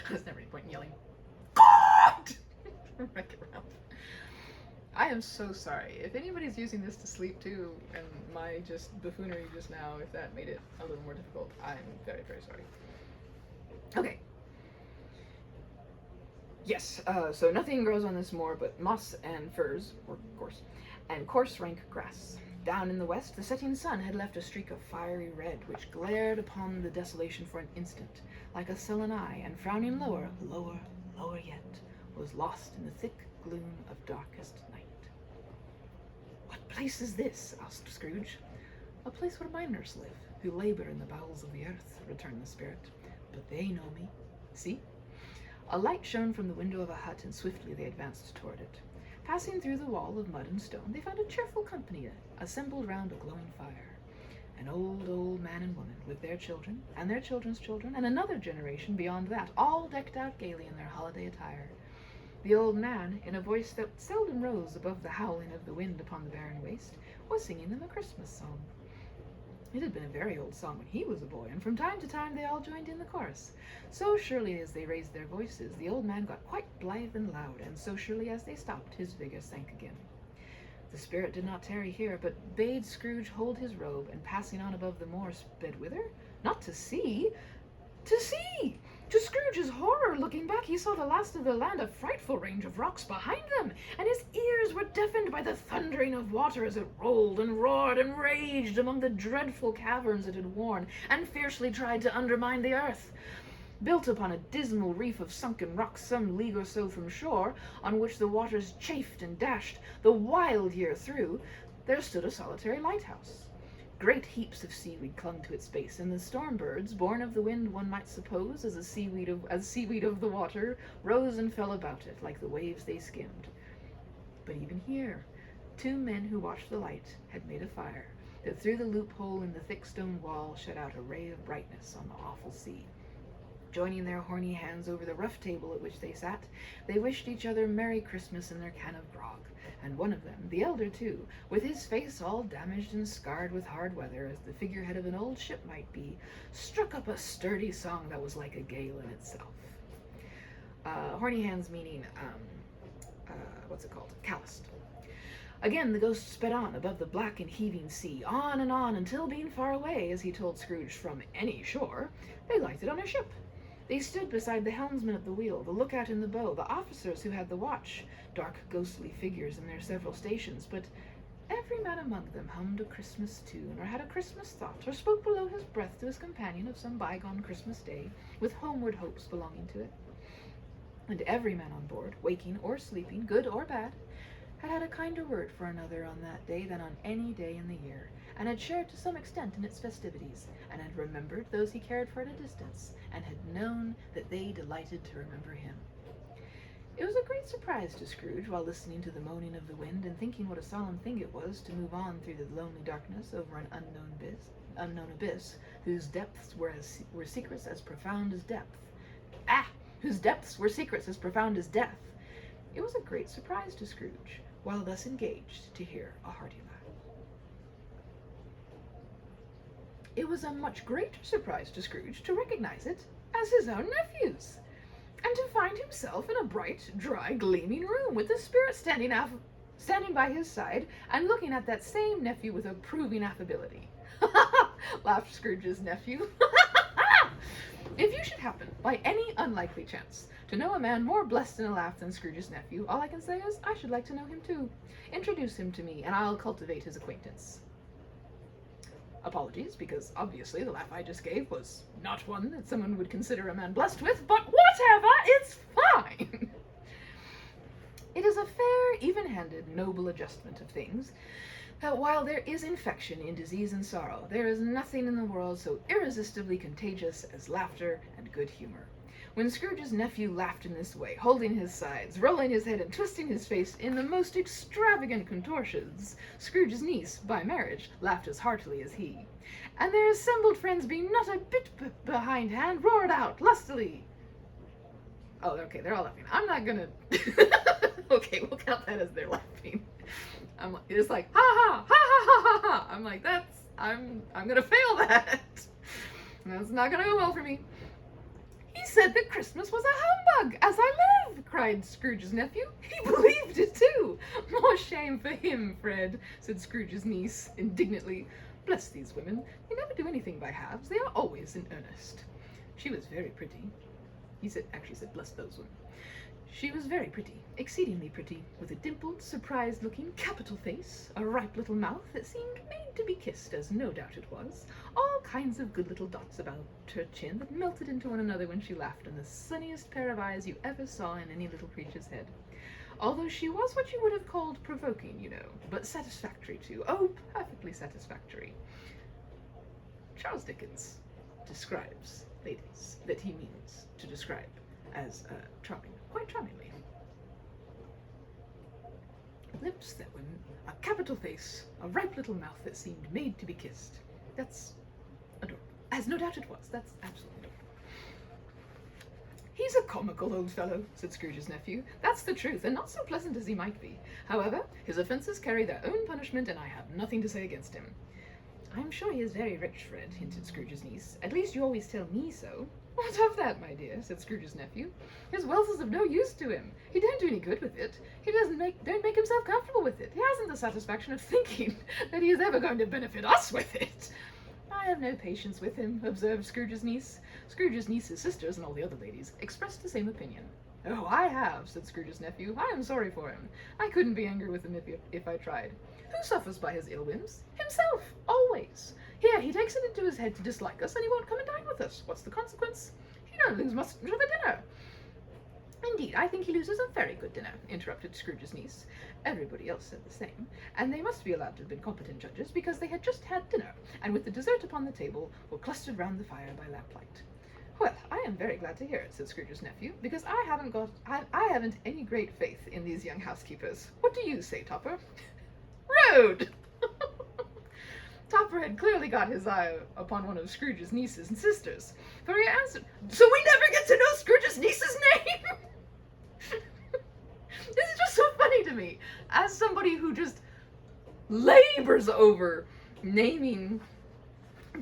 [SPEAKER 1] There's never any point in yelling. Wreck it around. I am so sorry. If anybody's using this to sleep too, and my just buffoonery just now, if that made it a little more difficult, I'm very, very sorry. Okay. Yes, so nothing grows on this moor but moss and furze, or gorse, and coarse rank grass. Down in the west, the setting sun had left a streak of fiery red, which glared upon the desolation for an instant, like a sullen eye, and frowning lower, lower yet, was lost in the thick gloom of darkest night. "What place is this?" asked Scrooge. "A place where miners live, who labour in the bowels of the earth," returned the spirit. "But they know me. See?" A light shone from the window of a hut, and swiftly they advanced toward it. Passing through the wall of mud and stone, they found a cheerful company assembled round a glowing fire. An old man and woman, with their children, and their children's children, and another generation beyond that, all decked out gaily in their holiday attire. The old man, in a voice that seldom rose above the howling of the wind upon the barren waste, was singing them a Christmas song. It had been a very old song when he was a boy, and from time to time they all joined in the chorus. So surely as they raised their voices, the old man got quite blithe and loud, and so surely as they stopped, his vigor sank again. The spirit did not tarry here, but bade Scrooge hold his robe, and passing on above the moor, sped whither? Not to see, to see! To Scrooge's horror, looking back, he saw the last of the land, a frightful range of rocks behind them, and his ears were deafened by the thundering of water as it rolled and roared and raged among the dreadful caverns it had worn, and fiercely tried to undermine the earth. Built upon a dismal reef of sunken rocks some league or so from shore, on which the waters chafed and dashed the wild year through, there stood a solitary lighthouse. Great heaps of seaweed clung to its base, and the storm birds, born of the wind one might suppose, as seaweed of the water, rose and fell about it like the waves they skimmed. But even here, 2 men who watched the light had made a fire that through the loophole in the thick stone wall shed out a ray of brightness on the awful sea. Joining their horny hands over the rough table at which they sat, they wished each other Merry Christmas in their can of grog, and one of them, the elder too, with his face all damaged and scarred with hard weather, as the figurehead of an old ship might be, struck up a sturdy song that was like a gale in itself. Horny hands meaning, calloused. Again the ghost sped on above the black and heaving sea, on and on, until being far away, as he told Scrooge, from any shore, they lighted on a ship. They stood beside the helmsman at the wheel, the lookout in the bow, the officers who had the watch, dark ghostly figures in their several stations, but every man among them hummed a Christmas tune, or had a Christmas thought, or spoke below his breath to his companion of some bygone Christmas day, with homeward hopes belonging to it. And every man on board, waking or sleeping, good or bad, had a kinder word for another on that day than on any day in the year, and had shared to some extent in its festivities, and had remembered those he cared for at a distance, and had known that they delighted to remember him. It was a great surprise to Scrooge, while listening to the moaning of the wind, and thinking what a solemn thing it was to move on through the lonely darkness over an unknown abyss, whose depths were secrets as profound as depth. Whose depths were secrets as profound as death. It was a great surprise to Scrooge, while thus engaged, to hear a hearty laugh. It was a much greater surprise to Scrooge to recognize it as his own nephew's, and to find himself in a bright, dry, gleaming room, with the spirit standing by his side, and looking at that same nephew with approving affability. Laughed Scrooge's nephew. If you should happen, by any unlikely chance, to know a man more blessed in a laugh than Scrooge's nephew, all I can say is, I should like to know him too. Introduce him to me, and I'll cultivate his acquaintance. Apologies, because obviously the laugh I just gave was not one that someone would consider a man blessed with, but whatever, it's fine! It is a fair, even-handed, noble adjustment of things, that while there is infection in disease and sorrow, there is nothing in the world so irresistibly contagious as laughter and good humor. When Scrooge's nephew laughed in this way, holding his sides, rolling his head, and twisting his face in the most extravagant contortions, Scrooge's niece, by marriage, laughed as heartily as he. And their assembled friends, being not a bit behindhand, roared out lustily. Oh, okay, they're all laughing. I'm not gonna... Okay, we'll count that as they're laughing. It's like, ha ha, ha ha ha ha ha. I'm like, I'm gonna fail that. That's not gonna go well for me. He said that Christmas was a humbug, as I live, cried Scrooge's nephew. He believed it too. More shame for him, Fred, said Scrooge's niece indignantly. Bless these women. They never do anything by halves. They are always in earnest. She was very pretty. He actually said, bless those women. She was very pretty, exceedingly pretty, with a dimpled, surprised-looking, capital face, a ripe little mouth that seemed made to be kissed, as no doubt it was, all kinds of good little dots about her chin that melted into one another when she laughed, and the sunniest pair of eyes you ever saw in any little creature's head. Although she was what you would have called provoking, you know, but satisfactory too. Oh, perfectly satisfactory. Charles Dickens describes ladies that he means to describe as charming, quite charmingly. Lips that were a capital face, a ripe little mouth that seemed made to be kissed. That's adorable. As no doubt it was. That's absolutely adorable. He's a comical old fellow, said Scrooge's nephew. That's the truth, and not so pleasant as he might be. However, his offences carry their own punishment, and I have nothing to say against him. I'm sure he is very rich, Fred, hinted Scrooge's niece. At least you always tell me so. "What of that, my dear?" said Scrooge's nephew. "His wealth is of no use to him. He don't do any good with it. He don't make himself comfortable with it. He hasn't the satisfaction of thinking that he is ever going to benefit us with it." "I have no patience with him," observed Scrooge's niece. Scrooge's niece's sisters and all the other ladies expressed the same opinion. "Oh, I have," said Scrooge's nephew. "I am sorry for him. I couldn't be angry with him if I tried. Who suffers by his ill whims? Himself, always. Here, he takes it into his head to dislike us, and he won't come and dine with us. What's the consequence? He don't lose much of a dinner." "Indeed, I think he loses a very good dinner," interrupted Scrooge's niece. Everybody else said the same, and they must be allowed to have been competent judges, because they had just had dinner, and with the dessert upon the table, were clustered round the fire by lamplight. "Well, I am very glad to hear it," said Scrooge's nephew, "because I haven't any great faith in these young housekeepers. What do you say, Topper?" "Rude!" Topper had clearly got his eye upon one of Scrooge's nieces and sisters, for he answered, "So we never get to know Scrooge's niece's name?" This is just so funny to me, as somebody who just labors over naming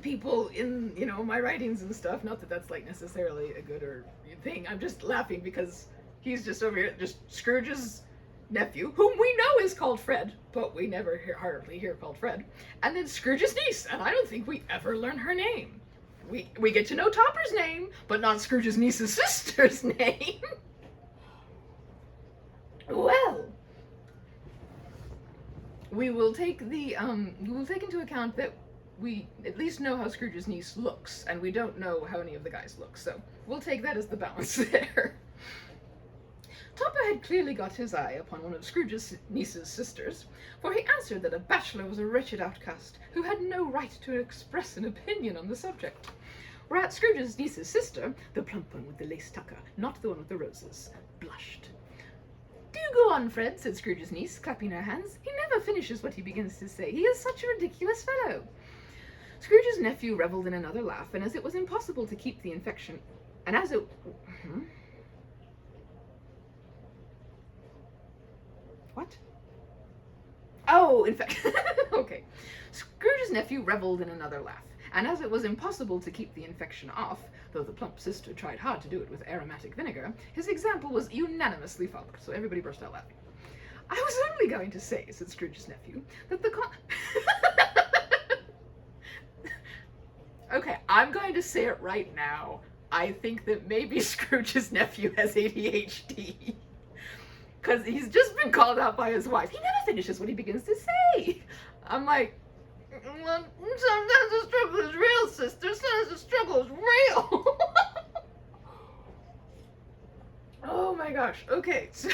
[SPEAKER 1] people in, my writings and stuff. Not that that's, necessarily a good or thing. I'm just laughing because he's just over here, just Scrooge's nephew, whom we know is called Fred, but we never hardly hear called Fred, and then Scrooge's niece, and I don't think we ever learn her name. We get to know Topper's name, but not Scrooge's niece's sister's name. Well, we will take into account that we at least know how Scrooge's niece looks, and we don't know how any of the guys look, so we'll take that as the balance there. Topper had clearly got his eye upon one of Scrooge's niece's sisters, for he answered that a bachelor was a wretched outcast, who had no right to express an opinion on the subject. Whereat Scrooge's niece's sister, the plump one with the lace tucker, not the one with the roses, blushed. "Do go on, Fred," said Scrooge's niece, clapping her hands. "He never finishes what he begins to say. He is such a ridiculous fellow." Scrooge's nephew revelled in another laugh, and as it was impossible to keep the infection, and as it... What? Oh, in fact, okay. Scrooge's nephew revelled in another laugh, and as it was impossible to keep the infection off, though the plump sister tried hard to do it with aromatic vinegar, his example was unanimously followed, so everybody burst out laughing. "I was only going to say," said Scrooge's nephew, "that the Okay, I'm going to say it right now. I think that maybe Scrooge's nephew has ADHD. Because he's just been called out by his wife. He never finishes what he begins to say. I'm like, well, sometimes the struggle is real, sister. Sometimes the struggle is real. Oh my gosh. Okay, so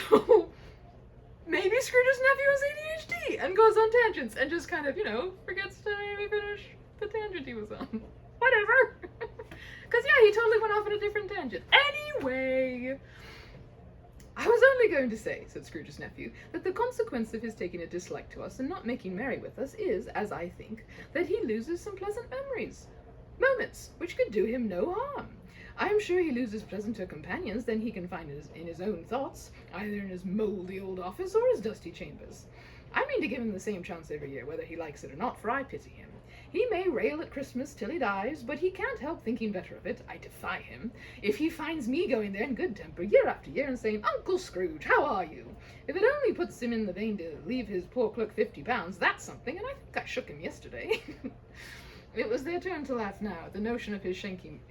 [SPEAKER 1] maybe Scrooge's nephew has ADHD and goes on tangents and just kind of, forgets to maybe finish the tangent he was on. Whatever. Because, yeah, he totally went off on a different tangent. Anyway, I was only going to say, said Scrooge's nephew, that the consequence of his taking a dislike to us and not making merry with us is, as I think, that he loses some pleasant moments, which could do him no harm. I am sure he loses pleasanter companions than he can find in his own thoughts, either in his mouldy old office or his dusty chambers. I mean to give him the same chance every year, whether he likes it or not, for I pity him. He may rail at Christmas till he dies, but he can't help thinking better of it. I defy him. If he finds me going there in good temper year after year and saying, "Uncle Scrooge, how are you?" If it only puts him in the vein to leave his poor clerk £50, that's something, and I think I shook him yesterday. It was their turn to laugh now at the notion of his shanking.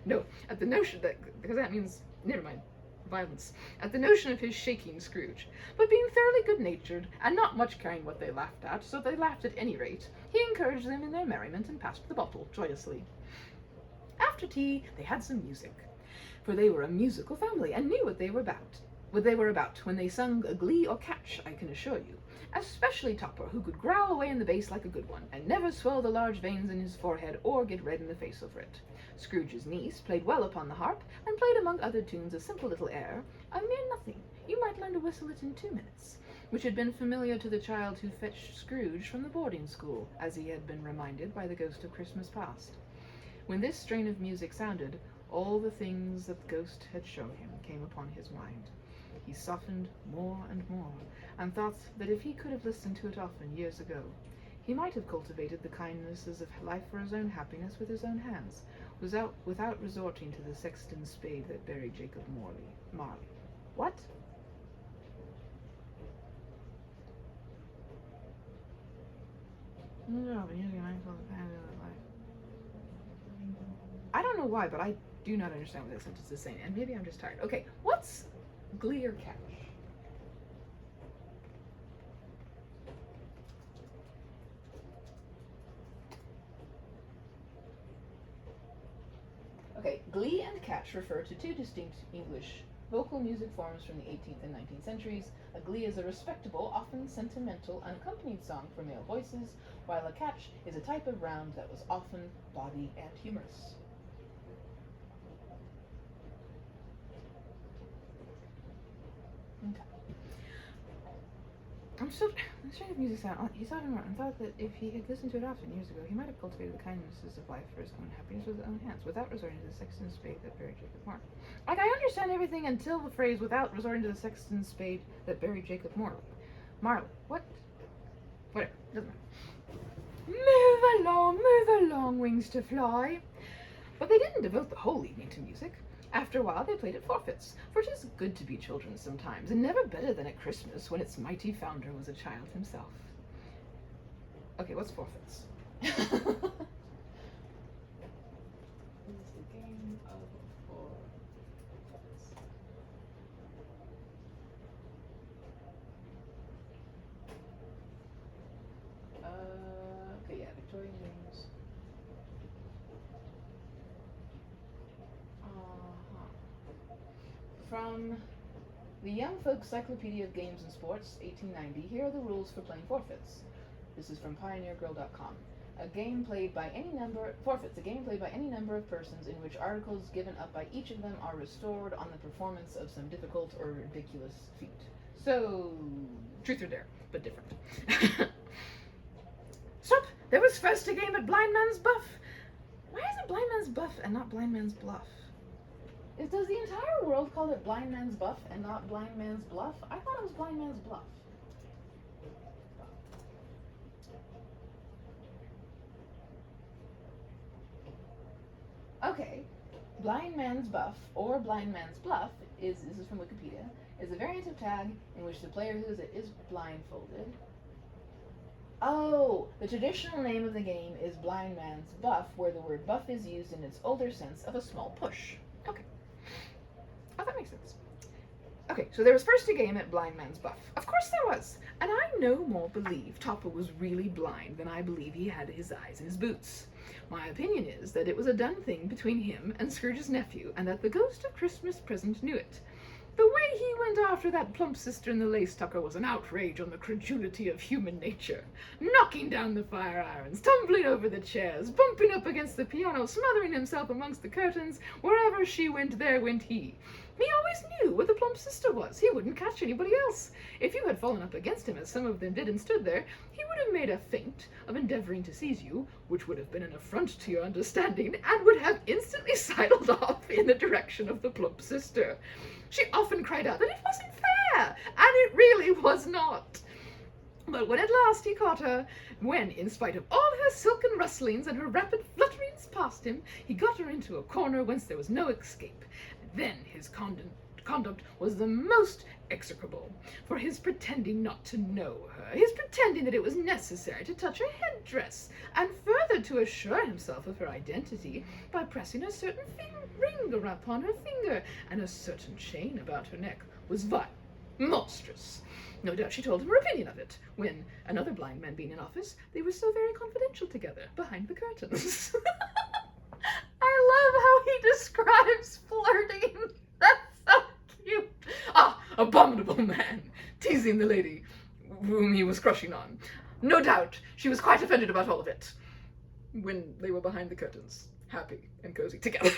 [SPEAKER 1] No, at the notion that, because that means, never mind. Violence, at the notion of his shaking Scrooge, but being thoroughly good-natured, and not much caring what they laughed at, so they laughed at any rate, he encouraged them in their merriment and passed the bottle joyously. After tea, they had some music, for they were a musical family, and knew what they were about when they sung a glee or catch, I can assure you, especially Topper, who could growl away in the bass like a good one, and never swell the large veins in his forehead or get red in the face over it. Scrooge's niece played well upon the harp, and played among other tunes a simple little air, a mere nothing, you might learn to whistle it in 2 minutes, which had been familiar to the child who fetched Scrooge from the boarding school, as he had been reminded by the ghost of Christmas past. When this strain of music sounded, all the things that the ghost had shown him came upon his mind. He softened more and more, and thought that if he could have listened to it often years ago, He might have cultivated the kindnesses of life for his own happiness with his own hands, without resorting to the sexton's spade that buried Jacob Marley. What? I don't know why, but I do not understand what that sentence is saying, and maybe I'm just tired. Okay, what's glee or catch? Okay, glee and catch refer to two distinct English vocal music forms from the 18th and 19th centuries. A glee is a respectable, often sentimental, unaccompanied song for male voices, while a catch is a type of round that was often bawdy and humorous. Okay. I'm still trying to music sound. He's talking about. I thought that if he had listened to it often years ago, he might have cultivated the kindnesses of life for his own happiness with his own hands, without resorting to the sexton's spade that buried Jacob Marley. Like, I understand everything until the phrase "without resorting to the sexton's spade that buried Jacob Marley." What? Whatever. Doesn't matter. Move along, wings to fly. But they didn't devote the whole evening to music. After a while, they played at forfeits, for it is good to be children sometimes, and never better than at Christmas, when its mighty founder was a child himself. Okay, what's forfeits? It's the game of forfeits. Okay, yeah, Victorian games. From the Young Folks Cyclopedia of Games and Sports, 1890, here are the rules for playing forfeits. This is from pioneergirl.com. A game played by any number of persons in which articles given up by each of them are restored on the performance of some difficult or ridiculous feat. So, truth or dare, but different. Stop! There was first a game at Blind Man's Buff. Why is it Blind Man's Buff and not Blind Man's Bluff? Does the entire world call it Blind Man's Buff and not Blind Man's Bluff? I thought it was Blind Man's Bluff. Okay, Blind Man's Buff, or Blind Man's Bluff, this is from Wikipedia, is a variant of tag in which the player who is blindfolded. Oh, the traditional name of the game is Blind Man's Buff, where the word buff is used in its older sense of a small push. Okay. Oh, that makes sense. Okay, so there was first a game at Blind Man's Buff. Of course there was. And I no more believe Topper was really blind than I believe he had his eyes in his boots. My opinion is that it was a done thing between him and Scrooge's nephew, and that the ghost of Christmas Present knew it. The way he went after that plump sister in the lace tucker was an outrage on the credulity of human nature. Knocking down the fire irons, tumbling over the chairs, bumping up against the piano, smothering himself amongst the curtains. Wherever she went, there went he. He always knew where the plump sister was. He wouldn't catch anybody else. If you had fallen up against him, as some of them did, and stood there, he would have made a feint of endeavouring to seize you, which would have been an affront to your understanding, and would have instantly sidled off in the direction of the plump sister. She often cried out that it wasn't fair, and it really was not. But when at last he caught her, when, in spite of all her silken rustlings and her rapid flutterings past him, he got her into a corner whence there was no escape, then his conduct was the most execrable, for his pretending not to know her, his pretending that it was necessary to touch her headdress, and further to assure himself of her identity by pressing a certain ring upon her finger, and a certain chain about her neck, was vile, monstrous. No doubt she told him her opinion of it, when, another blind man being in office, they were so very confidential together, behind the curtains. I love how he describes flirting. That's so cute. Ah, abominable man, teasing the lady whom he was crushing on. No doubt she was quite offended about all of it, when they were behind the curtains, happy and cozy together.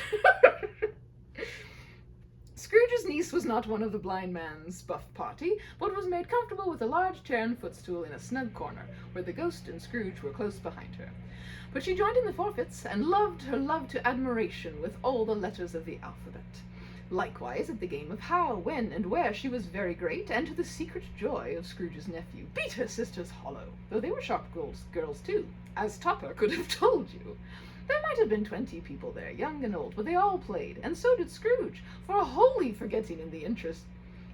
[SPEAKER 1] Scrooge's niece was not one of the Blind Man's Buff party, but was made comfortable with a large chair and footstool in a snug corner, where the ghost and Scrooge were close behind her. But she joined in the forfeits, and loved her love to admiration with all the letters of the alphabet. Likewise, at the game of how, when, and where she was very great, and to the secret joy of Scrooge's nephew, beat her sisters hollow, though they were sharp girls too, as Topper could have told you. There might have been 20 people there, young and old, but they all played, and so did Scrooge, for wholly forgetting in the interest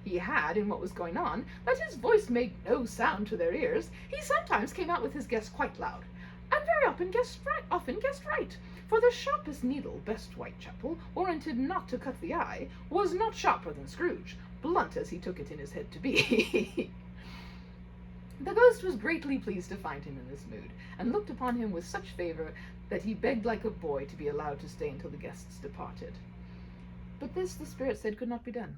[SPEAKER 1] he had in what was going on, that his voice made no sound to their ears, he sometimes came out with his guess quite loud, and very often guessed right, for the sharpest needle, best Whitechapel, warranted not to cut the eye, was not sharper than Scrooge, blunt as he took it in his head to be. The ghost was greatly pleased to find him in this mood, and looked upon him with such favour that he begged like a boy to be allowed to stay until the guests departed. But this, the spirit said, could not be done.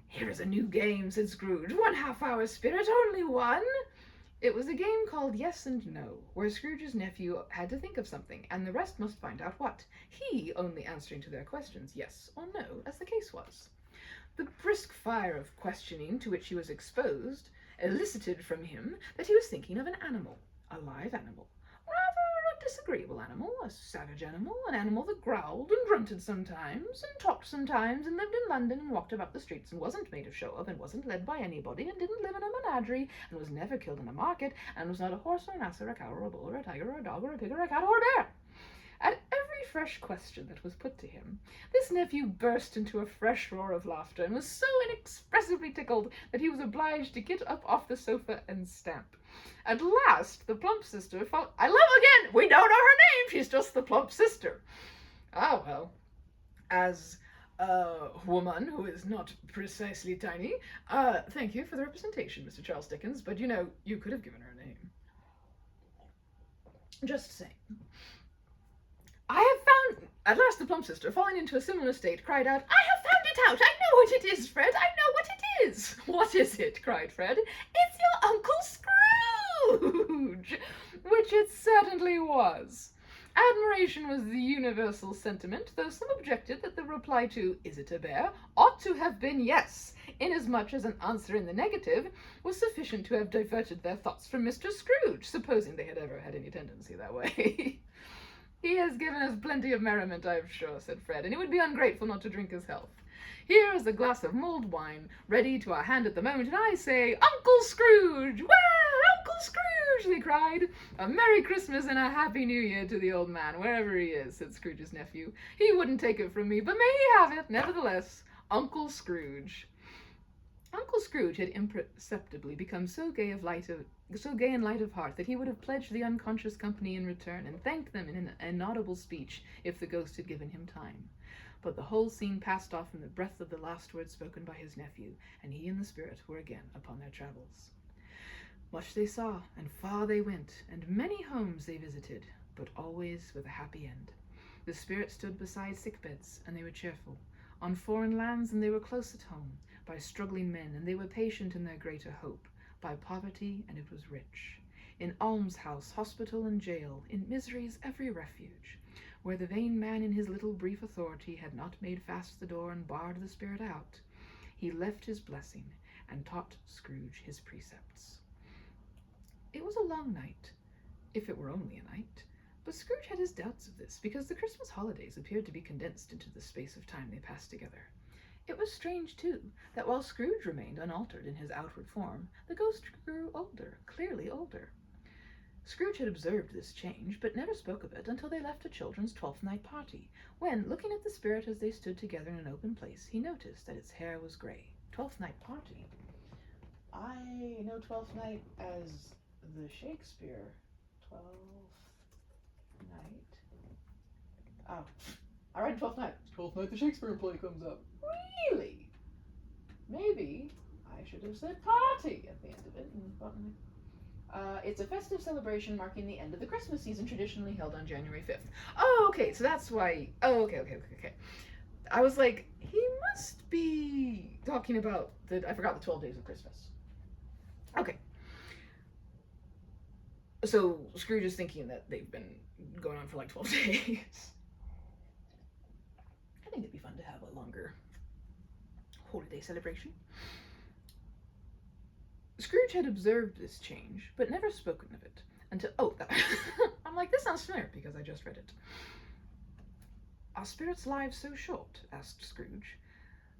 [SPEAKER 1] "Here is a new game," said Scrooge. "1 half-hour, spirit, only one." It was a game called Yes and No, where Scrooge's nephew had to think of something, and the rest must find out what, he only answering to their questions yes or no, as the case was. The brisk fire of questioning to which he was exposed elicited from him that he was thinking of an animal, a live animal, rather a disagreeable animal, a savage animal, an animal that growled and grunted sometimes, and talked sometimes, and lived in London, and walked about the streets, and wasn't made of show of, and wasn't led by anybody, and didn't live in a menagerie, and was never killed in a market, and was not a horse or an ass or a cow or a bull or a tiger or a dog or a pig or a cat or a bear. At every fresh question that was put to him, this nephew burst into a fresh roar of laughter, and was so inexpressibly tickled that he was obliged to get up off the sofa and stamp. At last, the plump sister followed. I love again! We don't know her name! She's just the plump sister. Ah, well, as a woman who is not precisely tiny, thank you for the representation, Mr. Charles Dickens, but you could have given her a name. Just saying. I have found, at last the plump sister, falling into a similar state, cried out, "I have found it out! I know what it is, Fred! I know what it is!" "What is it?" cried Fred. "It's your Uncle Scrooge!" Which it certainly was. Admiration was the universal sentiment, though some objected that the reply to "Is it a bear?" ought to have been yes, inasmuch as an answer in the negative was sufficient to have diverted their thoughts from Mr. Scrooge, supposing they had ever had any tendency that way. "He has given us plenty of merriment, I am sure," said Fred, "and it would be ungrateful not to drink his health. Here is a glass of mulled wine, ready to our hand at the moment, and I say, Uncle Scrooge! Well, Uncle Scrooge!" they cried. "A Merry Christmas and a Happy New Year to the old man, wherever he is," said Scrooge's nephew. "He wouldn't take it from me, but may he have it, nevertheless. Uncle Scrooge." Uncle Scrooge had imperceptibly become so gay and light of heart that he would have pledged the unconscious company in return, and thanked them in an inaudible speech if the ghost had given him time. But the whole scene passed off in the breath of the last words spoken by his nephew, and he and the spirit were again upon their travels. Much they saw, and far they went, and many homes they visited, but always with a happy end. The spirit stood beside sick beds, and they were cheerful. On foreign lands, and they were close at home. By struggling men, and they were patient in their greater hope. By poverty, and it was rich. In almshouse, hospital, and jail, in misery's every refuge. Where the vain man in his little brief authority had not made fast the door and barred the spirit out, he left his blessing, and taught Scrooge his precepts. It was a long night, if it were only a night, but Scrooge had his doubts of this, because the Christmas holidays appeared to be condensed into the space of time they passed together. It was strange, too, that while Scrooge remained unaltered in his outward form, the ghost grew older, clearly older. Scrooge had observed this change, but never spoke of it until they left a children's 12th night party, when, looking at the spirit as they stood together in an open place, he noticed that its hair was grey. 12th night party? I know 12th night as the Shakespeare 12th night. Oh, I read 12th night. 12th night the Shakespeare play comes up. Really? Maybe I should have said party at the end of it. It's a festive celebration marking the end of the Christmas season, traditionally held on January 5th. Oh, okay, so that's why. Oh, okay. I was like, he must be talking about I forgot the 12 days of Christmas. Okay. So Scrooge is thinking that they've been going on for like 12 days. I think it'd be fun to have a longer holiday celebration. Scrooge had observed this change, but never spoken of it until, I'm like, this sounds familiar because I just read it. "Are spirits' lives so short?" asked Scrooge.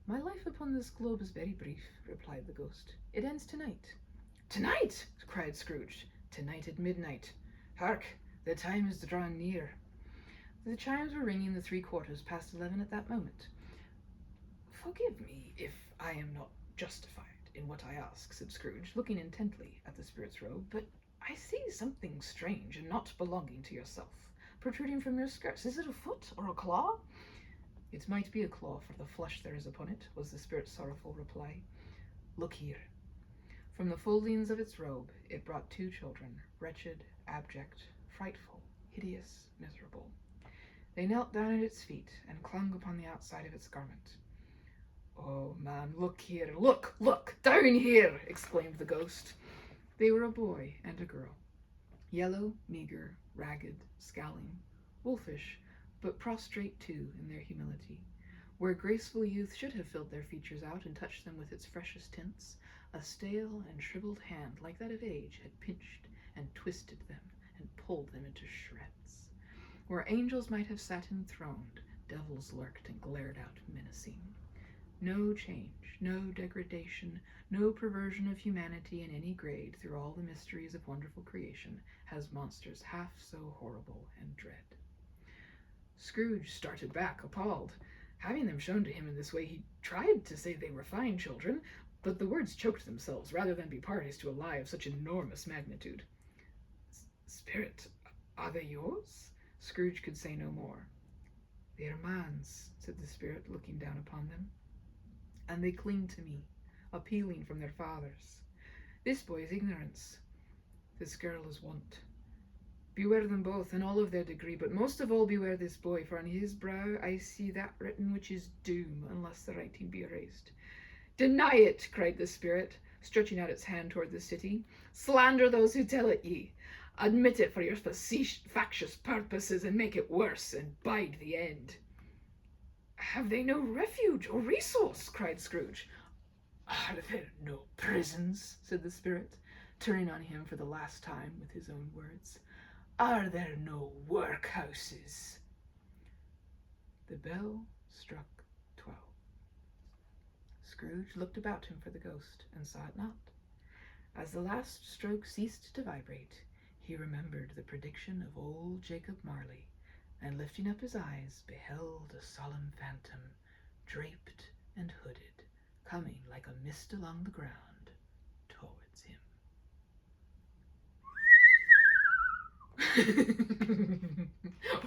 [SPEAKER 1] My life upon this globe is very brief, replied the ghost. It ends tonight. Tonight! Cried Scrooge. Tonight at midnight. Hark! The time is drawing near. The chimes were ringing the 11:15 at that moment. Forgive me if I am not justified in what I ask, said Scrooge, looking intently at the spirit's robe, but I see something strange and not belonging to yourself, protruding from your skirts. Is it a foot or a claw? It might be a claw for the flesh there is upon it, was the spirit's sorrowful reply. Look here. From the foldings of its robe it brought 2 children, wretched, abject, frightful, hideous, miserable. They knelt down at its feet and clung upon the outside of its garment. Oh, man, look here, look, down here, exclaimed the ghost. They were a boy and a girl, yellow, meager, ragged, scowling, wolfish, but prostrate too in their humility. Where graceful youth should have filled their features out and touched them with its freshest tints, a stale and shriveled hand like that of age had pinched and twisted them and pulled them into shreds. Where angels might have sat enthroned, devils lurked and glared out menacing. No change, no degradation, no perversion of humanity in any grade through all the mysteries of wonderful creation has monsters half so horrible and dread. Scrooge started back, appalled. Having them shown to him in this way, he tried to say they were fine children, but the words choked themselves rather than be parties to a lie of such enormous magnitude. Spirit, are they yours? Scrooge could say no more. They are man's, said the spirit, looking down upon them. And they cling to me, appealing from their fathers. This boy is ignorance. This girl is want. Beware them both in all of their degree, but most of all beware this boy, for on his brow I see that written which is doom, unless the writing be erased. Deny it, cried the spirit, stretching out its hand toward the city. Slander those who tell it ye. Admit it for your factious purposes, and make it worse, and bide the end. Have they no refuge or resource? Cried Scrooge. Are there no prisons? Said the spirit, turning on him for the last time with his own words. Are there no workhouses? The bell struck 12. Scrooge looked about him for the ghost, and saw it not. As the last stroke ceased to vibrate, he remembered the prediction of old Jacob Marley, and lifting up his eyes, beheld a solemn phantom, draped and hooded, coming like a mist along the ground towards him.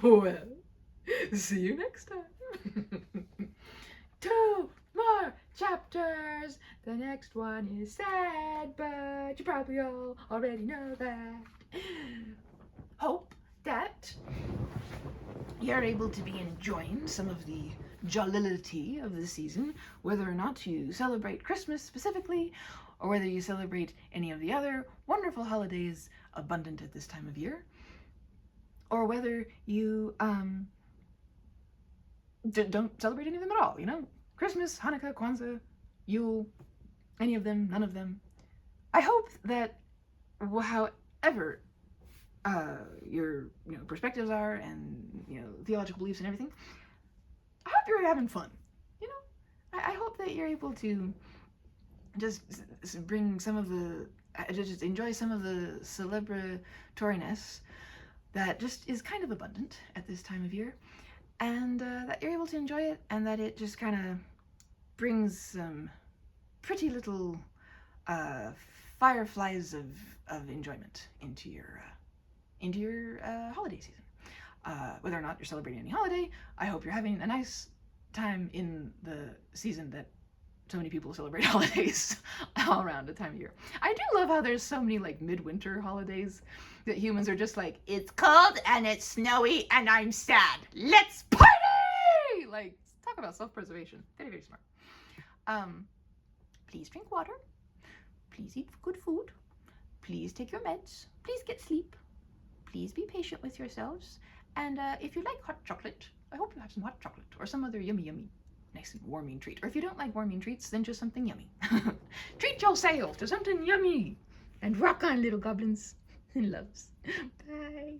[SPEAKER 1] Well, see you next time. 2 more chapters. The next one is sad, but you probably all already know that. Hope that you're able to be enjoying some of the jollity of the season, whether or not you celebrate Christmas specifically, or whether you celebrate any of the other wonderful holidays abundant at this time of year, or whether you don't celebrate any of them at all, Christmas, Hanukkah, Kwanzaa, Yule, any of them, none of them. I hope that however your perspectives are, and theological beliefs and everything, I hope you're having fun. I hope that you're able to just bring some of the just enjoy some of the celebratoriness that just is kind of abundant at this time of year, and that you're able to enjoy it, and that it just kind of brings some pretty little fireflies of enjoyment into your holiday season. Whether or not you're celebrating any holiday, I hope you're having a nice time in the season that so many people celebrate holidays all around the time of year. I do love how there's so many midwinter holidays that humans are just like, it's cold and it's snowy and I'm sad. Let's party! Talk about self-preservation. Very, very smart. Please drink water. Please eat good food. Please take your meds. Please get sleep. Please be patient with yourselves. And if you like hot chocolate, I hope you have some hot chocolate or some other yummy, nice and warming treat. Or if you don't like warming treats, then just something yummy. Treat yourself to something yummy. And rock on, little goblins and loves. Bye.